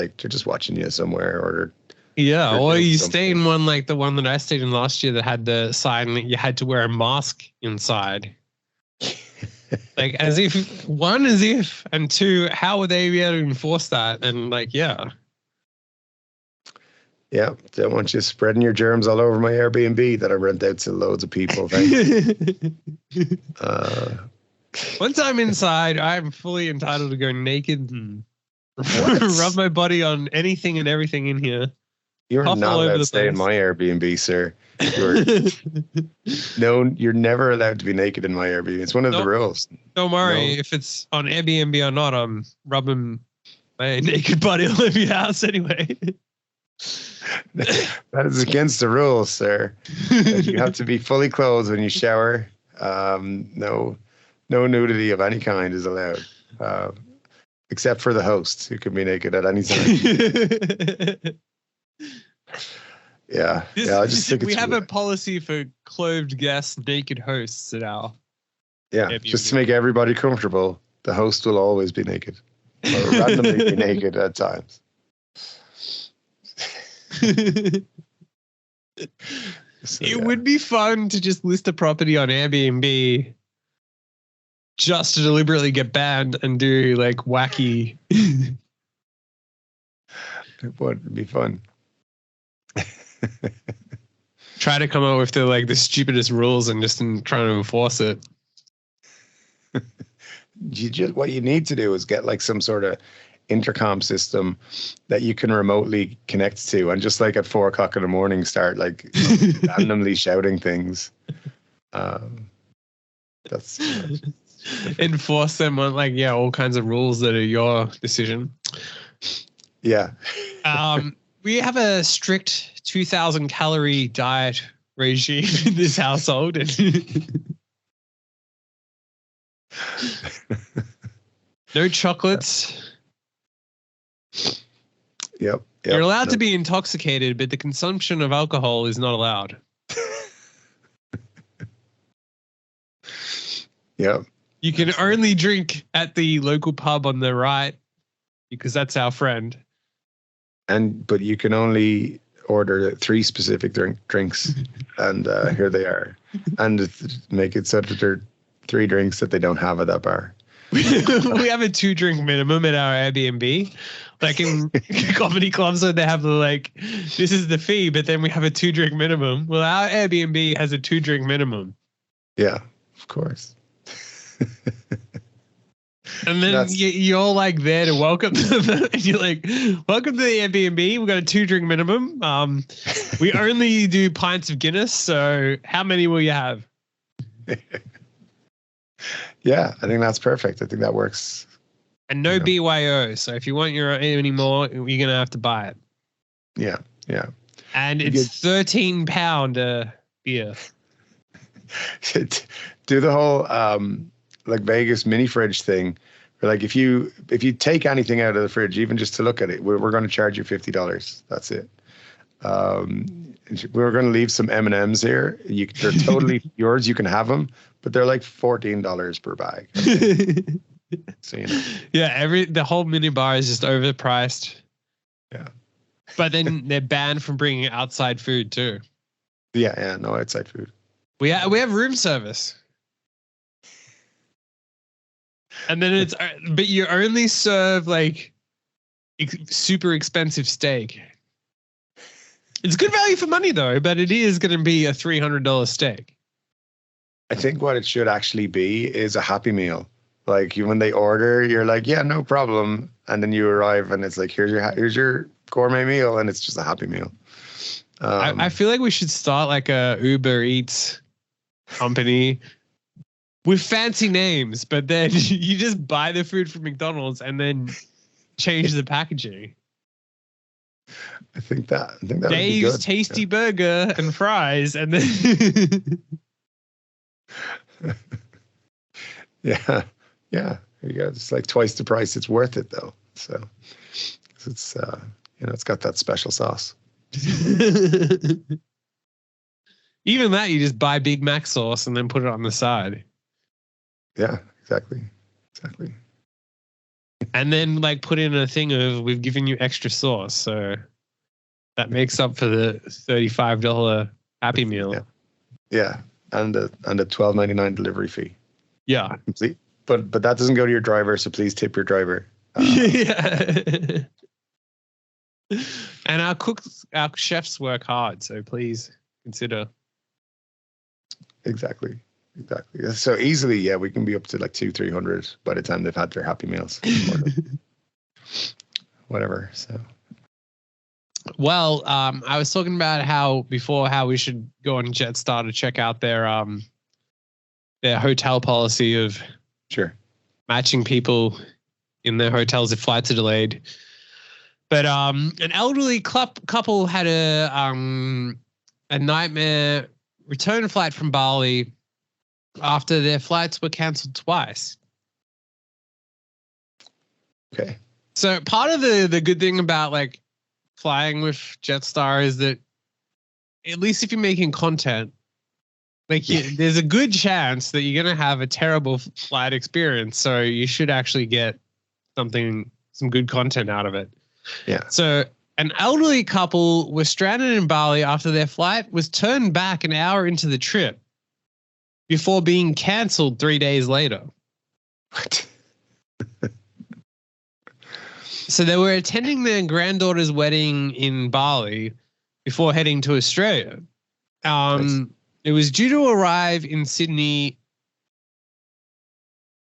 [SPEAKER 2] watching you somewhere, or
[SPEAKER 1] or you stay in one like the one that I stayed in last year that had the sign that you had to wear a mask inside. Like, as if, and two, how would they be able to enforce that? And
[SPEAKER 2] Yeah, don't want you spreading your germs all over my Airbnb that I rent out to loads of people.
[SPEAKER 1] Once I'm inside, I'm fully entitled to go naked and rub my body on anything and everything in here.
[SPEAKER 2] You're
[SPEAKER 1] Puff
[SPEAKER 2] not
[SPEAKER 1] all over
[SPEAKER 2] allowed
[SPEAKER 1] the
[SPEAKER 2] to stay in
[SPEAKER 1] place.
[SPEAKER 2] my Airbnb, sir. You're never allowed to be naked in my Airbnb. It's one of the rules.
[SPEAKER 1] Don't worry,
[SPEAKER 2] No.
[SPEAKER 1] if it's on Airbnb or not, I'm rubbing my naked body all over your house anyway.
[SPEAKER 2] That is against the rules, sir. You have to be fully clothed when you shower. No nudity of any kind is allowed, except for the host, who can be naked at any time. Yeah, I just think
[SPEAKER 1] we have a policy for clothed guests, naked hosts at our Airbnb.
[SPEAKER 2] Just to make everybody comfortable. The host will always be naked, or randomly be naked at times. So,
[SPEAKER 1] It would be fun to just list a property on Airbnb just to deliberately get banned and do like wacky.
[SPEAKER 2] It would be fun.
[SPEAKER 1] Try to come up with the stupidest rules and just trying to enforce it.
[SPEAKER 2] What you need to do is get like some sort of intercom system that you can remotely connect to, and just like at 4:00 in the morning start like randomly shouting things. That's
[SPEAKER 1] enforce them on all kinds of rules that are your decision.
[SPEAKER 2] Yeah.
[SPEAKER 1] We have a strict 2,000 calorie diet regime in this household. No chocolates.
[SPEAKER 2] Yep.
[SPEAKER 1] You're allowed to be intoxicated, but the consumption of alcohol is not allowed.
[SPEAKER 2] Yep.
[SPEAKER 1] You can only drink at the local pub on the right because that's our friend.
[SPEAKER 2] But you can only order 3 specific drinks, and here they are. And make it so that there are 3 drinks that they don't have at that bar.
[SPEAKER 1] We have a 2-drink minimum at our Airbnb. Like in comedy clubs where they have this is the fee, but then we have a 2-drink minimum. Well, our Airbnb has a 2-drink minimum.
[SPEAKER 2] Yeah, of course.
[SPEAKER 1] And then you're there to welcome them. And you're like, welcome to the Airbnb. We've got a 2-drink minimum. We only do pints of Guinness. So how many will you have?
[SPEAKER 2] Yeah, I think that's perfect. I think that works.
[SPEAKER 1] And no BYO. So if you want any more, you're going to have to buy it.
[SPEAKER 2] Yeah.
[SPEAKER 1] And it's £13 beer.
[SPEAKER 2] Do the whole Vegas mini fridge thing. Where, if you take anything out of the fridge, even just to look at it, we're going to charge you $50. That's it. We're going to leave some M&Ms here. They're totally yours. You can have them, but they're like $14 per bag. So
[SPEAKER 1] Yeah, the whole mini bar is just overpriced.
[SPEAKER 2] Yeah.
[SPEAKER 1] But then they're banned from bringing outside food too.
[SPEAKER 2] Yeah, no outside food.
[SPEAKER 1] We have room service. And then but you only serve super expensive steak. It's good value for money though, but it is going to be a $300 steak.
[SPEAKER 2] I think what it should actually be is a Happy Meal. When they order, you're like, yeah, no problem. And then you arrive and it's like, here's your gourmet meal. And it's just a Happy Meal.
[SPEAKER 1] I feel like we should start a Uber Eats company with fancy names, but then you just buy the food from McDonald's and then change the packaging.
[SPEAKER 2] I think that would be
[SPEAKER 1] Dave's
[SPEAKER 2] good.
[SPEAKER 1] Tasty Burger and fries, and then
[SPEAKER 2] yeah. There you go. It's twice the price. It's worth it though. So it's it's got that special sauce.
[SPEAKER 1] Even that, you just buy Big Mac sauce and then put it on the side.
[SPEAKER 2] Yeah, exactly.
[SPEAKER 1] And then put in a thing of, we've given you extra sauce. So that makes up for the $35 Happy Meal.
[SPEAKER 2] Yeah. And a $12.99 delivery fee.
[SPEAKER 1] Yeah.
[SPEAKER 2] But that doesn't go to your driver, so please tip your driver.
[SPEAKER 1] Yeah. And our chefs work hard, so please consider.
[SPEAKER 2] Exactly. Exactly. So easily, yeah, we can be up to like 200-300 by the time they've had their Happy Meals. Whatever. So.
[SPEAKER 1] Well, I was talking about how we should go on JetStar to check out their hotel policy of
[SPEAKER 2] Sure
[SPEAKER 1] matching people in their hotels if flights are delayed. But an elderly couple had a nightmare return flight from Bali after their flights were canceled twice.
[SPEAKER 2] Okay.
[SPEAKER 1] So part of the good thing about like flying with JetStar is that at least if you're making content, like there's a good chance that you're going to have a terrible flight experience. So you should actually get some good content out of it.
[SPEAKER 2] Yeah.
[SPEAKER 1] So an elderly couple was stranded in Bali after their flight was turned back an hour into the trip before being canceled 3 days later.
[SPEAKER 2] What?
[SPEAKER 1] So they were attending their granddaughter's wedding in Bali before heading to Australia.
[SPEAKER 2] Nice.
[SPEAKER 1] It was due to arrive in Sydney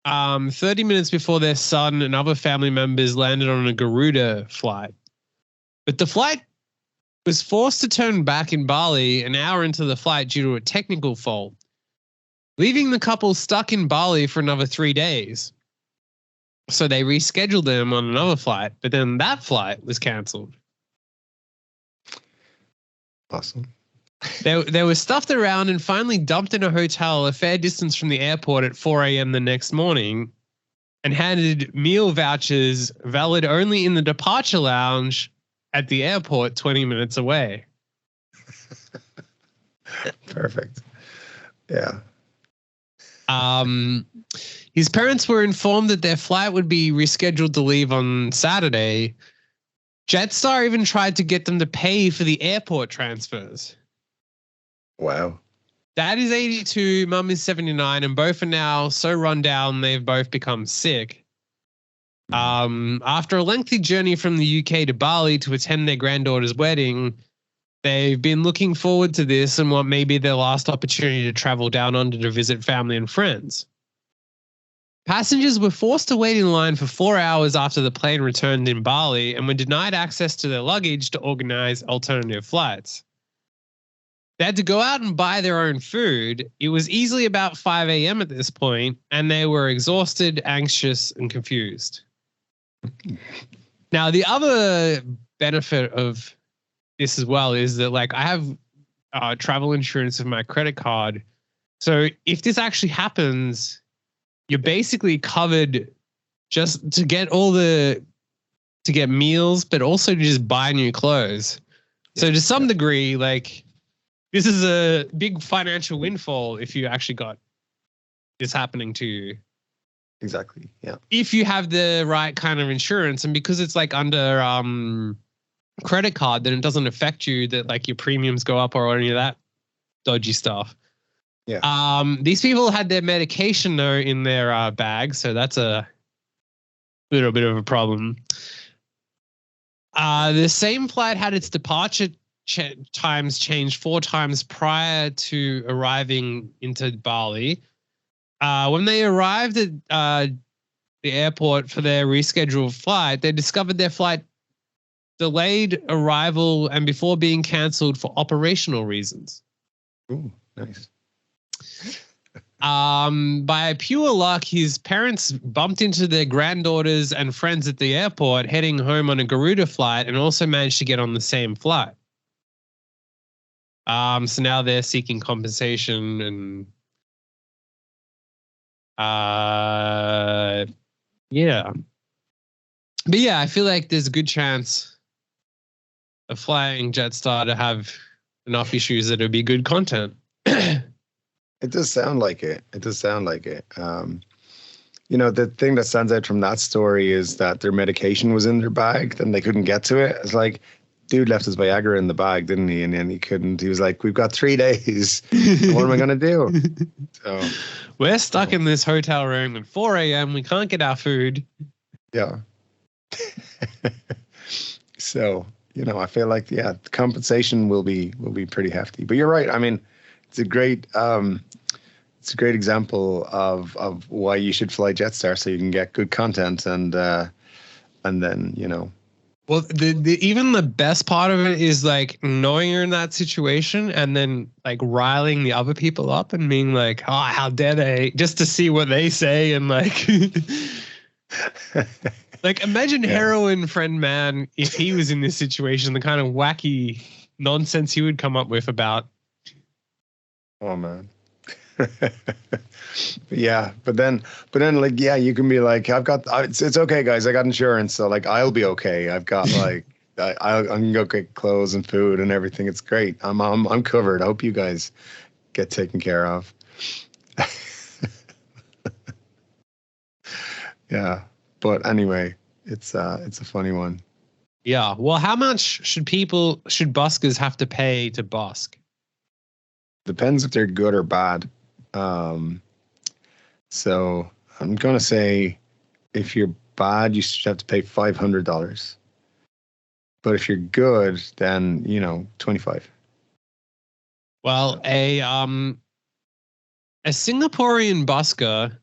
[SPEAKER 1] 30 minutes before their son and other family members landed on a Garuda flight. But the flight was forced to turn back in Bali an hour into the flight due to a technical fault, leaving the couple stuck in Bali for another 3 days. So they rescheduled them on another flight, but then that flight was canceled.
[SPEAKER 2] Awesome.
[SPEAKER 1] They were stuffed around and finally dumped in a hotel a fair distance from the airport at 4 a.m. the next morning and handed meal vouchers valid only in the departure lounge at the airport 20 minutes away.
[SPEAKER 2] Perfect. Yeah.
[SPEAKER 1] His parents were informed that their flight would be rescheduled to leave on Saturday. JetStar even tried to get them to pay for the airport transfers.
[SPEAKER 2] Wow.
[SPEAKER 1] Dad is 82, Mum is 79, and both are now so run down they've both become sick. After a lengthy journey from the UK to Bali to attend their granddaughter's wedding, they've been looking forward to this and what may be their last opportunity to travel down under to visit family and friends. Passengers were forced to wait in line for 4 hours after the plane returned in Bali and were denied access to their luggage to organize alternative flights. They had to go out and buy their own food. It was easily about 5 a.m. at this point, and they were exhausted, anxious, and confused. Now, the other benefit of this as well is that, like, I have travel insurance with my credit card. So if this actually happens, you're basically covered just to get to get meals, but also to just buy new clothes. So to some degree, like, this is a big financial windfall if you actually got this happening to you.
[SPEAKER 2] Exactly. Yeah.
[SPEAKER 1] If you have the right kind of insurance, and because it's like under credit card, then it doesn't affect you that like your premiums go up or any of that dodgy stuff.
[SPEAKER 2] Yeah.
[SPEAKER 1] These people had their medication though in their bag, so that's a little bit of a problem. The same flight had its departure times changed 4 times prior to arriving into Bali. When they arrived at the airport for their rescheduled flight, they discovered their flight delayed arrival and before being canceled for operational reasons.
[SPEAKER 2] Ooh, nice.
[SPEAKER 1] By pure luck, his parents bumped into their granddaughters and friends at the airport heading home on a Garuda flight and also managed to get on the same flight. So now they're seeking compensation and yeah. But yeah, I feel like there's a good chance of flying JetStar to have enough issues that it'll be good content.
[SPEAKER 2] It does sound like it. It does sound like it. You know, the thing that stands out from that story is that their medication was in their bag, then they couldn't get to it. It's like, dude left his Viagra in the bag, didn't he? And then he couldn't. He was like, we've got 3 days. What am I going to do? So
[SPEAKER 1] we're stuck in this hotel room at 4 a.m. We can't get our food.
[SPEAKER 2] Yeah. So, you know, I feel like, yeah, the compensation will be pretty hefty. But you're right. I mean, it's a great it's a great example of why you should fly JetStar, so you can get good content and then, you know.
[SPEAKER 1] Well, the even the best part of it is like knowing you're in that situation and then like riling the other people up and being like, oh, how dare they, just to see what they say. And like, like imagine heroin friend man, if he was in this situation, the kind of wacky nonsense he would come up with about.
[SPEAKER 2] Oh man. Yeah, but then like, yeah, you can be like, it's okay guys, I got insurance, so like I'll be okay. I've got like I can go get clothes and food and everything. It's great. I'm covered. I hope you guys get taken care of. Yeah, but anyway, it's a funny one.
[SPEAKER 1] Yeah. Well, how much should buskers have to pay to busk?
[SPEAKER 2] Depends if they're good or bad. So I'm going to say if you're bad, you should have to pay $500. But if you're good, then, you know, 25.
[SPEAKER 1] Well, a Singaporean busker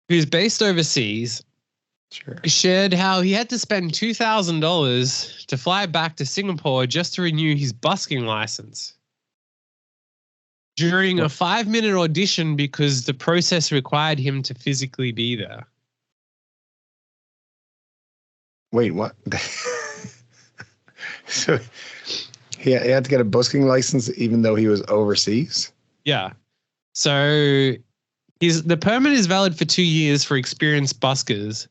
[SPEAKER 1] who's based overseas shared how he had to spend $2,000 to fly back to Singapore just to renew his busking license during a 5-minute audition because the process required him to physically be there.
[SPEAKER 2] Wait, what? So he had to get a busking license even though he was overseas?
[SPEAKER 1] Yeah. So the permit is valid for 2 years for experienced buskers.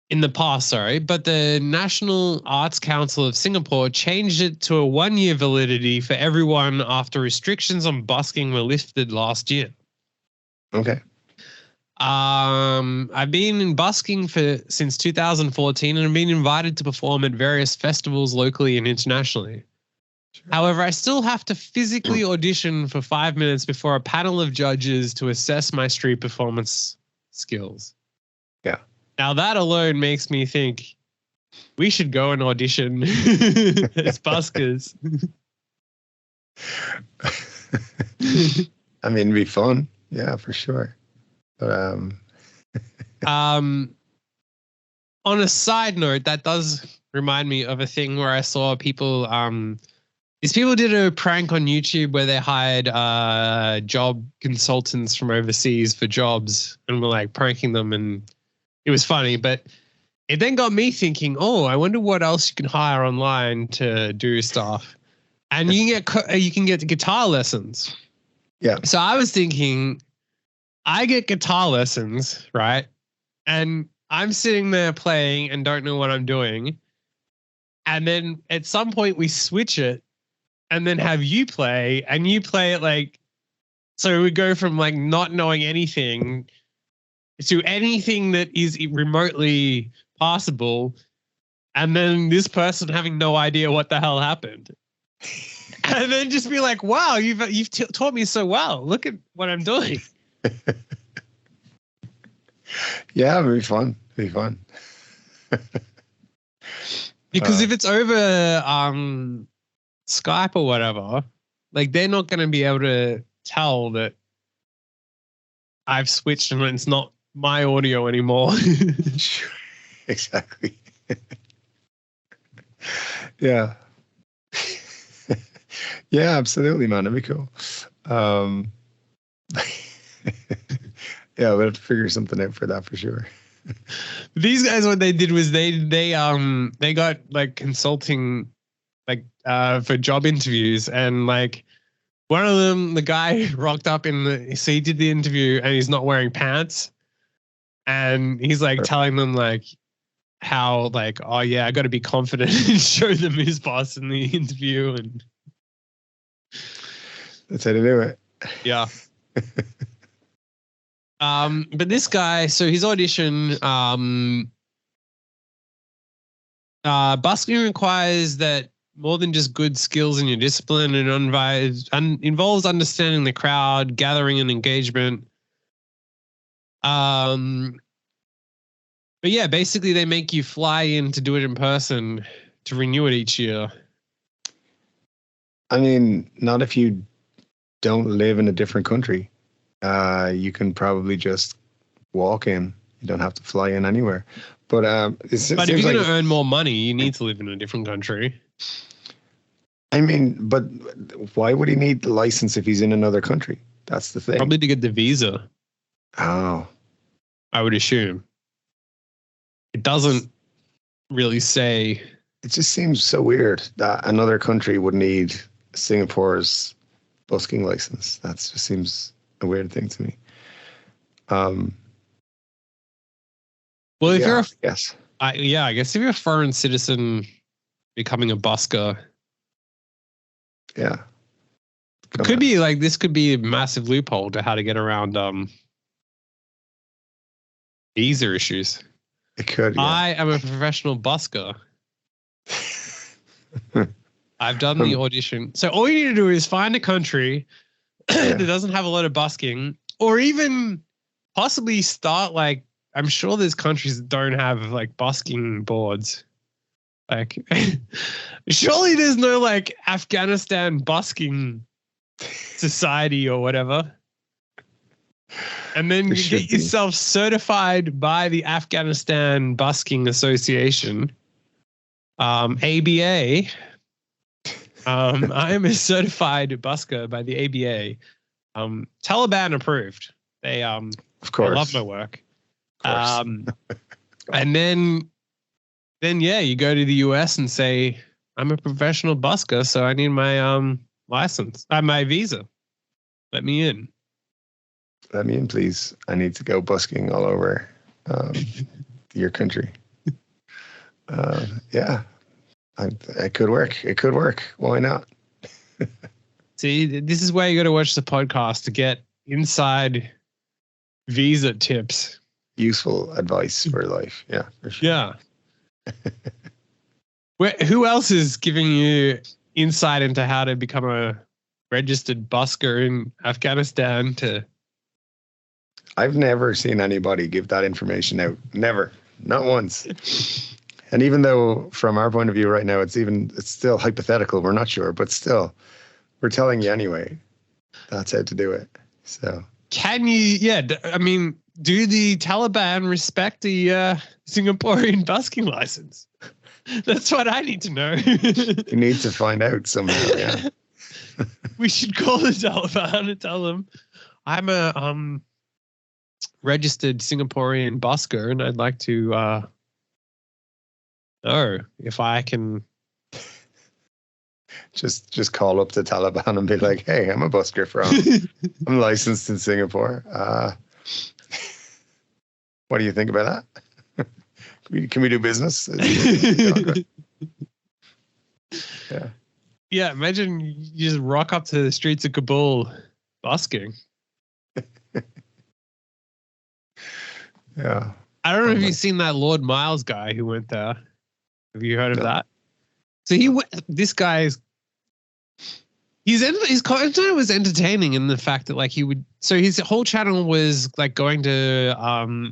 [SPEAKER 1] In the past, but the National Arts Council of Singapore changed it to a 1-year validity for everyone after restrictions on busking were lifted last year.
[SPEAKER 2] Okay.
[SPEAKER 1] I've been in busking since 2014 and I've been invited to perform at various festivals locally and internationally. Sure. However, I still have to physically audition for 5 minutes before a panel of judges to assess my street performance skills.
[SPEAKER 2] Yeah.
[SPEAKER 1] Now that alone makes me think we should go and audition as buskers.
[SPEAKER 2] I mean, it'd be fun. Yeah, for sure. But
[SPEAKER 1] on a side note, that does remind me of a thing where I saw people these people did a prank on YouTube where they hired job consultants from overseas for jobs and were like pranking them, and it was funny, but it then got me thinking, oh, I wonder what else you can hire online to do stuff. And you can get guitar lessons.
[SPEAKER 2] Yeah.
[SPEAKER 1] So I was thinking, I get guitar lessons, right? And I'm sitting there playing and don't know what I'm doing. And then at some point we switch it and then have you play, and you play it like, so we go from like not knowing anything to anything that is remotely possible, and then this person having no idea what the hell happened, and then just be like, "Wow, you've taught me so well. Look at what I'm doing."
[SPEAKER 2] Yeah, it'd be fun. It'd be fun.
[SPEAKER 1] Because if it's over Skype or whatever, like they're not going to be able to tell that I've switched and it's not my audio anymore.
[SPEAKER 2] Sure. Exactly. Yeah. Yeah, absolutely, man. That'd be cool. Yeah, we'll have to figure something out for that for sure.
[SPEAKER 1] These guys, what they did was they got like consulting like for job interviews, and like one of them, the guy rocked up so he did the interview and he's not wearing pants, and he's like telling them like how like, oh yeah, I got to be confident and show them his boss in the interview, and
[SPEAKER 2] that's how to do it.
[SPEAKER 1] Yeah. But this guy, so his audition, busking requires that more than just good skills in your discipline, and involves understanding the crowd, gathering and engagement. But yeah, basically they make you fly in to do it in person to renew it each year.
[SPEAKER 2] I mean, not if you don't live in a different country. You can probably just walk in. You don't have to fly in anywhere. But
[SPEAKER 1] if you're going to earn more money, you need to live in a different country.
[SPEAKER 2] I mean, but why would he need the license if he's in another country? That's the thing.
[SPEAKER 1] Probably to get the visa.
[SPEAKER 2] Oh.
[SPEAKER 1] I would assume. It doesn't really say.
[SPEAKER 2] It just seems so weird that another country would need Singapore's busking license. That just seems a weird thing to me.
[SPEAKER 1] Well, if you're
[SPEAKER 2] I
[SPEAKER 1] guess if you're a foreign citizen becoming a busker,
[SPEAKER 2] yeah,
[SPEAKER 1] this could be a massive loophole to how to get around visa issues.
[SPEAKER 2] It could. Yeah.
[SPEAKER 1] I am a professional busker. I've done the audition. So all you need to do is find a country that doesn't have a lot of busking, or even possibly start like, I'm sure there's countries that don't have like busking boards. Like, surely there's no like Afghanistan busking society or whatever. And then you get yourself certified by the Afghanistan Busking Association, ABA. I am a certified busker by the ABA. Taliban approved. They of course, they love my work. And then you go to the US and say, I'm a professional busker, so I need my license, my visa. Let me in.
[SPEAKER 2] Let me in, please. I need to go busking all over your country. Yeah, it could work. It could work. Why not?
[SPEAKER 1] See, this is where you got to watch the podcast to get inside visa tips.
[SPEAKER 2] Useful advice for life. Yeah, for sure.
[SPEAKER 1] Yeah. Who else is giving you insight into how to become a registered busker in Afghanistan?
[SPEAKER 2] I've never seen anybody give that information out. Never. Not once. And even though from our point of view right now, it's still hypothetical. We're not sure, but still, we're telling you anyway. That's how to do it. So
[SPEAKER 1] can you, I mean, do the Taliban respect the Singaporean busking license? That's what I need to know.
[SPEAKER 2] You need to find out somehow, yeah.
[SPEAKER 1] We should call the Taliban and tell them I'm a registered Singaporean busker and I'd like to know if I can
[SPEAKER 2] just call up the Taliban and be like, hey, I'm a busker I'm licensed in Singapore. What do you think about that? Can we do business? Yeah.
[SPEAKER 1] Yeah, imagine you just rock up to the streets of Kabul busking.
[SPEAKER 2] Yeah.
[SPEAKER 1] I don't know if you've seen that Lord Miles guy who went there. Have you heard of that? So this guy's his content was entertaining in the fact that like his whole channel was like going to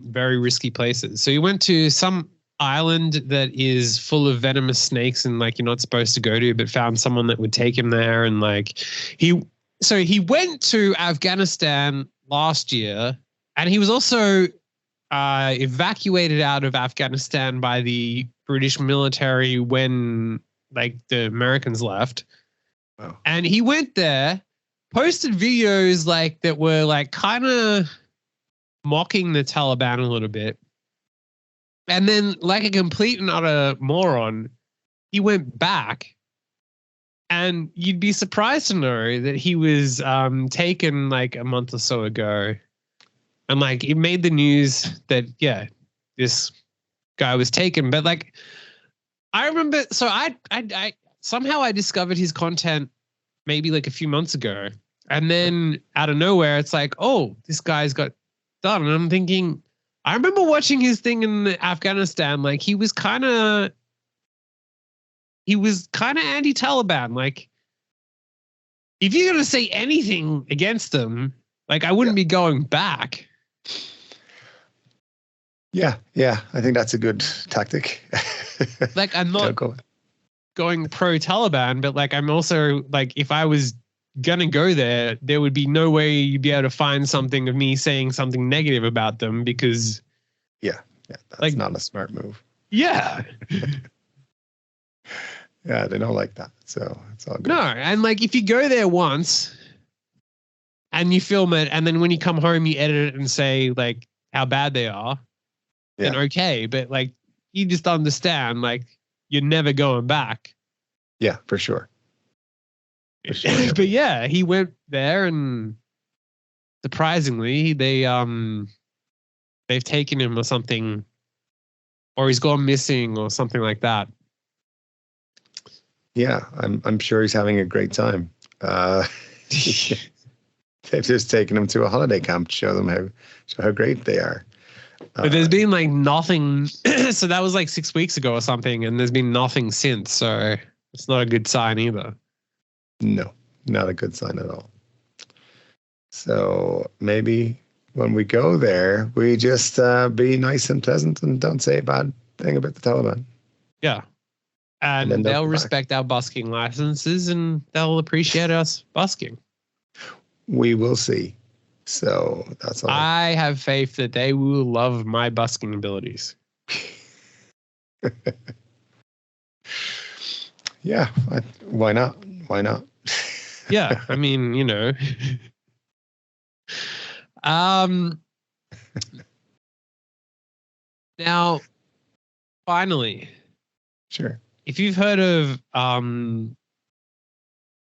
[SPEAKER 1] very risky places. So he went to some island that is full of venomous snakes and like you're not supposed to go to, but found someone that would take him there. And like he went to Afghanistan last year, and he was also evacuated out of Afghanistan by the British military when like the Americans left.
[SPEAKER 2] Wow. And
[SPEAKER 1] he went there, posted videos like that were like kind of mocking the Taliban a little bit. And then like a complete and utter moron, he went back, and you'd be surprised to know that he was taken like a month or so ago. And like it made the news that, yeah, this guy was taken. But like, I remember, so I somehow I discovered his content maybe like a few months ago. And then out of nowhere, it's like, oh, this guy's got done. And I'm thinking, I remember watching his thing in Afghanistan. Like he was kind of anti-Taliban. Like if you're going to say anything against them, like I wouldn't be going back.
[SPEAKER 2] Yeah. I think that's a good tactic.
[SPEAKER 1] Like I'm not going pro-Taliban, but like I'm also like if I was gonna go there, there would be no way you'd be able to find something of me saying something negative about them because
[SPEAKER 2] that's not a smart move.
[SPEAKER 1] Yeah.
[SPEAKER 2] Yeah, they don't like that. So it's all good.
[SPEAKER 1] No, and like if you go there once and you film it and then when you come home you edit it and say like how bad they are, then okay. But like you just understand like you're never going back.
[SPEAKER 2] Yeah, for sure.
[SPEAKER 1] But yeah, he went there and surprisingly they've taken him or something, or he's gone missing or something like that.
[SPEAKER 2] Yeah, I'm sure he's having a great time. They've just taken him to a holiday camp to show them how great they are.
[SPEAKER 1] But there's been like nothing. So that was like 6 weeks ago or something, and there's been nothing since. So it's not a good sign either.
[SPEAKER 2] No, not a good sign at all. So maybe when we go there, we just be nice and pleasant and don't say a bad thing about the Taliban.
[SPEAKER 1] Yeah. And they'll respect our busking licenses and they'll appreciate us busking.
[SPEAKER 2] We will see. So that's all.
[SPEAKER 1] I have faith that they will love my busking abilities.
[SPEAKER 2] Yeah. Why not? Why not?
[SPEAKER 1] Yeah. I mean, you know. Now, finally.
[SPEAKER 2] Sure.
[SPEAKER 1] If you've heard of,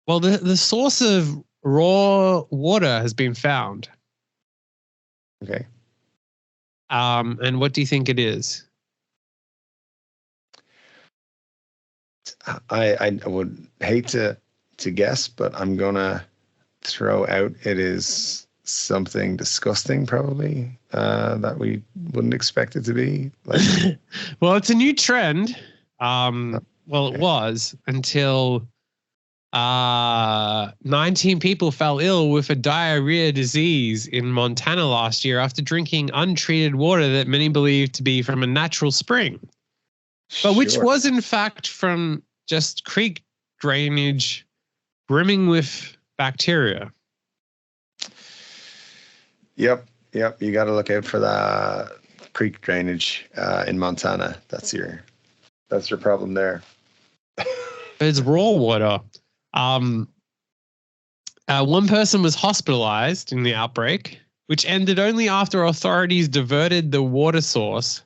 [SPEAKER 1] the source of raw water has been found.
[SPEAKER 2] Okay.
[SPEAKER 1] And what do you think it is?
[SPEAKER 2] I would hate to guess, but I'm gonna throw out it is something disgusting, probably that we wouldn't expect it to be. Like,
[SPEAKER 1] well, it's a new trend. It was until 19 people fell ill with a diarrhea disease in Montana last year after drinking untreated water that many believe to be from a natural spring, but which was in fact from just creek drainage brimming with bacteria. Yep.
[SPEAKER 2] You got to look out for the creek drainage in Montana. That's your problem there.
[SPEAKER 1] It's raw water. One person was hospitalized in the outbreak, which ended only after authorities diverted the water source.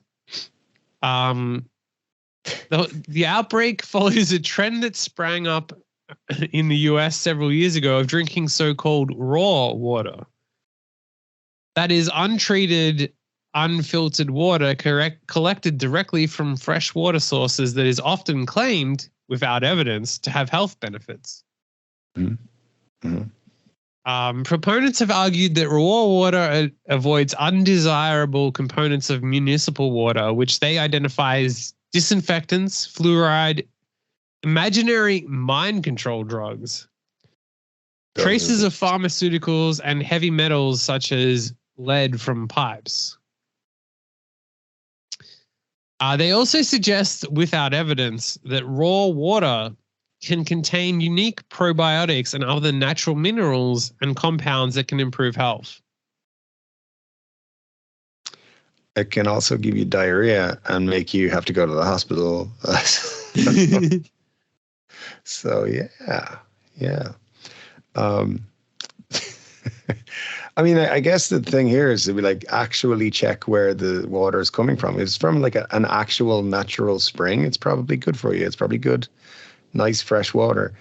[SPEAKER 1] The outbreak follows a trend that sprang up in the US several years ago of drinking so-called raw water. That is untreated, unfiltered water collected directly from fresh water sources that is often claimed, without evidence, to have health benefits.
[SPEAKER 2] Mm-hmm.
[SPEAKER 1] Proponents have argued that raw water avoids undesirable components of municipal water, which they identify as disinfectants, fluoride, imaginary mind control drugs, traces of pharmaceuticals, and heavy metals such as lead from pipes. They also suggest, without evidence, that raw water can contain unique probiotics and other natural minerals and compounds that can improve health.
[SPEAKER 2] It can also give you diarrhea and make you have to go to the hospital. So yeah. I mean, I guess the thing here is to be like actually check where the water is coming from. If it's from like an actual natural spring, it's probably good for you. It's probably good, nice fresh water.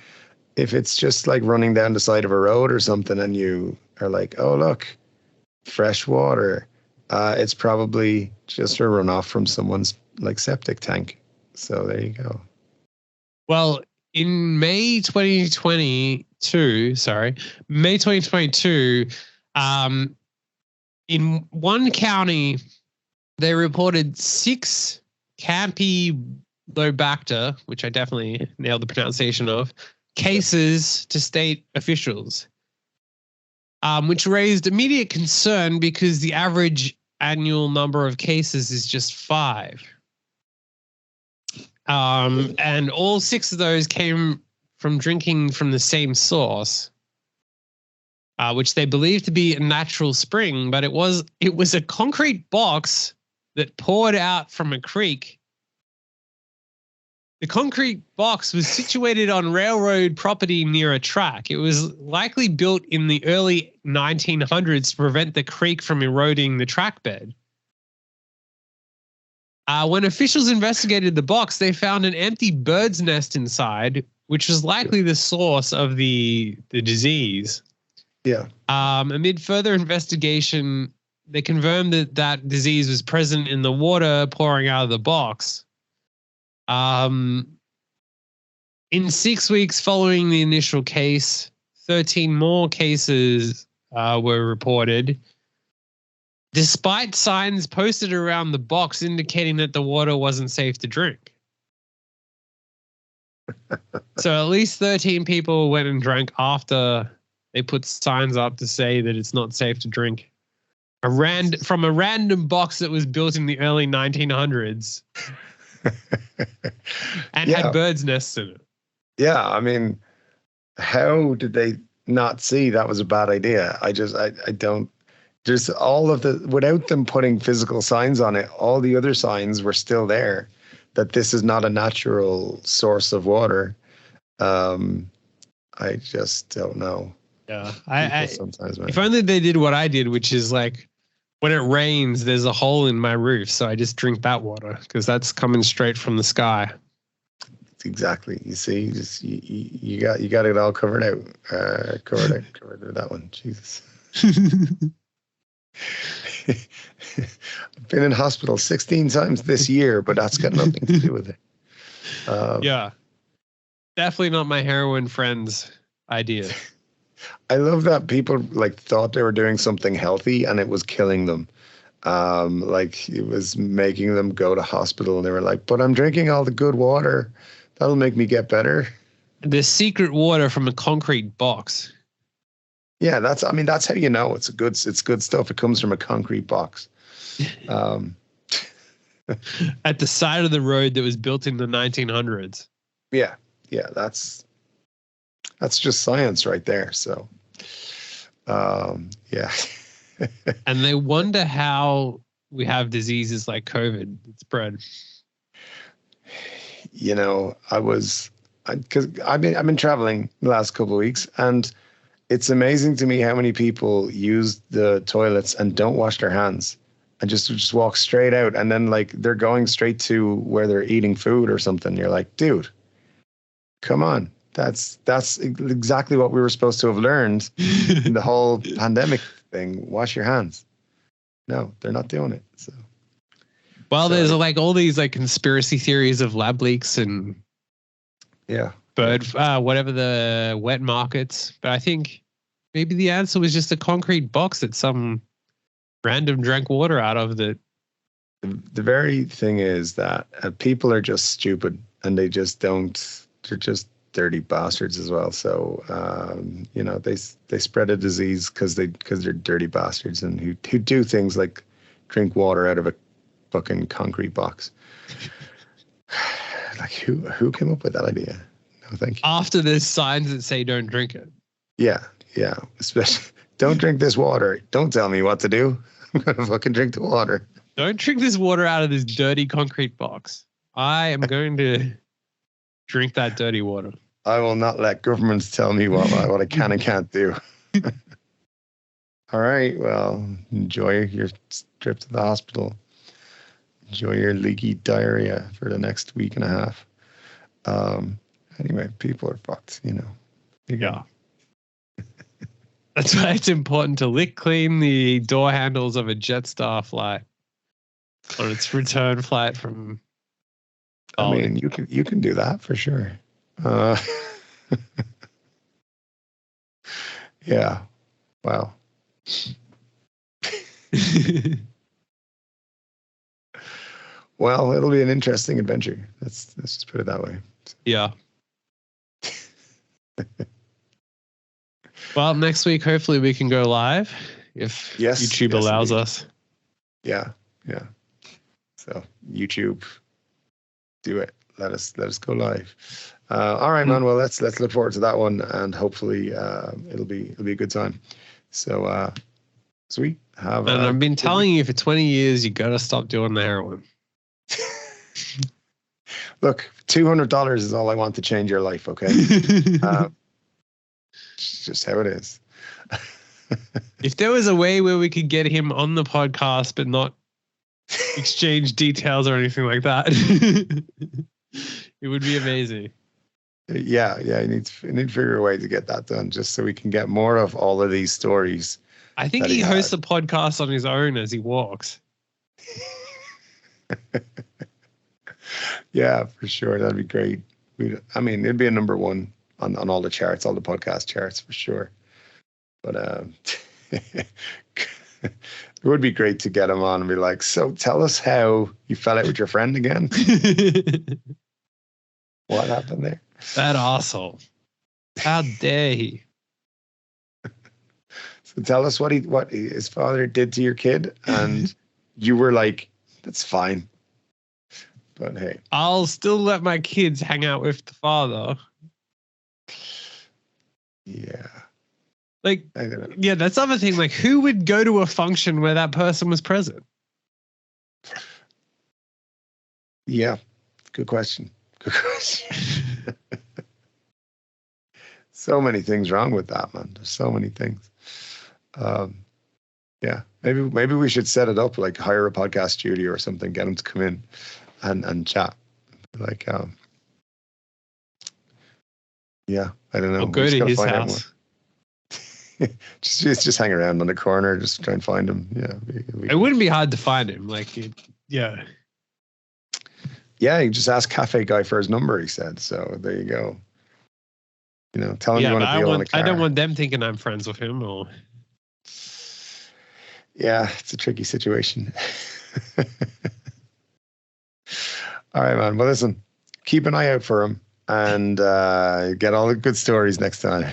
[SPEAKER 2] If it's just like running down the side of a road or something and you are like, oh, look, fresh water, it's probably just a runoff from someone's like septic tank. So there you go.
[SPEAKER 1] Well, in May 2022, in one county, they reported 6 Campylobacter, which I definitely nailed the pronunciation of, cases to state officials, which raised immediate concern because the average annual number of cases is just 5. And all 6 of those came from drinking from the same source. which they believed to be a natural spring, but it was a concrete box that poured out from a creek. The concrete box was situated on railroad property near a track. It was likely built in the early 1900s to prevent the creek from eroding the track bed. When officials investigated the box, they found an empty bird's nest inside, which was likely the source of the disease.
[SPEAKER 2] Yeah.
[SPEAKER 1] Amid further investigation, they confirmed that disease was present in the water pouring out of the box. In 6 weeks following the initial case, 13 more cases were reported, despite signs posted around the box indicating that the water wasn't safe to drink. So at least 13 people went and drank after they put signs up to say that it's not safe to drink. From a random box that was built in the early 1900s and had birds' nests in it.
[SPEAKER 2] Yeah, I mean, how did they not see that was a bad idea? I don't. There's all of the, without them putting physical signs on it, all the other signs were still there that this is not a natural source of water. I just don't know.
[SPEAKER 1] Yeah,
[SPEAKER 2] sometimes, man.
[SPEAKER 1] If only they did what I did, which is like, when it rains, there's a hole in my roof, so I just drink that water because that's coming straight from the sky.
[SPEAKER 2] Exactly. You see, you got it all covered out. Covered with that one. Jesus. I've been in hospital 16 times this year, but that's got nothing to do with it.
[SPEAKER 1] Yeah, definitely not my heroin friend's idea.
[SPEAKER 2] I love that people like thought they were doing something healthy and it was killing them. Like it was making them go to hospital and they were like, but I'm drinking all the good water. That'll make me get better.
[SPEAKER 1] The secret water from a concrete box.
[SPEAKER 2] Yeah, that's how you know it's good stuff. It comes from a concrete box.
[SPEAKER 1] At the side of the road that was built in the 1900s.
[SPEAKER 2] Yeah, that's just science right there. So, yeah.
[SPEAKER 1] And they wonder how we have diseases like COVID that spread.
[SPEAKER 2] You know, because I've been traveling the last couple of weeks, and it's amazing to me how many people use the toilets and don't wash their hands and just walk straight out, and then like they're going straight to where they're eating food or something. You're like, dude, come on. That's exactly what we were supposed to have learned in the whole pandemic thing. Wash your hands. No, they're not doing it. So, there's like all these like conspiracy theories of lab leaks and whatever the wet markets. But I think maybe the answer was just a concrete box that some random drank water out of. That the very thing is that people are just stupid and they just don't. They're just dirty bastards as well. So you know, they spread a disease because they're dirty bastards and who do things like drink water out of a fucking concrete box. Like who came up with that idea? No, thank you.
[SPEAKER 1] After there's signs that say don't drink it.
[SPEAKER 2] Yeah. Especially don't drink this water. Don't tell me what to do. I'm gonna fucking drink the water.
[SPEAKER 1] Don't drink this water out of this dirty concrete box. I am going to drink that dirty water.
[SPEAKER 2] I will not let governments tell me what I can and can't do. All right. Well, enjoy your trip to the hospital. Enjoy your leaky diarrhea for the next week and a half. Anyway, people are fucked, you know.
[SPEAKER 1] Yeah. That's why it's important to lick clean the door handles of a JetStar flight on its return flight from Bali.
[SPEAKER 2] I mean, you can do that for sure. Yeah. Wow. Well, it'll be an interesting adventure. Let's just put it that way.
[SPEAKER 1] Yeah. Well, next week, hopefully we can go live if YouTube allows us.
[SPEAKER 2] Yeah. So YouTube, do it. let us go live. All right, man. Well, let's look forward to that one, and hopefully it'll be a good time. So sweet.
[SPEAKER 1] And I've been telling you for 20 years, you got to stop doing the heroin.
[SPEAKER 2] Look, $200 is all I want to change your life. Okay, just how it is.
[SPEAKER 1] If there was a way where we could get him on the podcast but not exchange details or anything like that, it would be amazing.
[SPEAKER 2] Yeah, you need to figure a way to get that done, just so we can get more of all of these stories.
[SPEAKER 1] I think he hosts a podcast on his own as he walks.
[SPEAKER 2] Yeah, for sure. That'd be great. It'd be a number one on all the charts, all the podcast charts for sure. But it would be great to get him on and be like, so tell us how you fell out with your friend again. What happened there?
[SPEAKER 1] That asshole. How dare he?
[SPEAKER 2] So tell us what his father did to your kid, and you were like, that's fine. But hey,
[SPEAKER 1] I'll still let my kids hang out with the father.
[SPEAKER 2] Yeah.
[SPEAKER 1] Like, yeah, that's the other thing. Like, who would go to a function where that person was present?
[SPEAKER 2] Yeah. Good question. So many things wrong with that, man. There's so many things. Yeah, maybe we should set it up, like hire a podcast studio or something, get them to come in and chat. Like, yeah, I don't know.
[SPEAKER 1] I'll go to his house.
[SPEAKER 2] just hang around on the corner, just try and find him. Yeah,
[SPEAKER 1] it wouldn't be hard to find him. Like, yeah.
[SPEAKER 2] Yeah, you just ask Cafe Guy for his number, he said. So there you go. Tell him you want to deal on a car.
[SPEAKER 1] I don't want them thinking I'm friends with him. Or
[SPEAKER 2] yeah, it's a tricky situation. All right, man. Well, listen, keep an eye out for him and get all the good stories next time.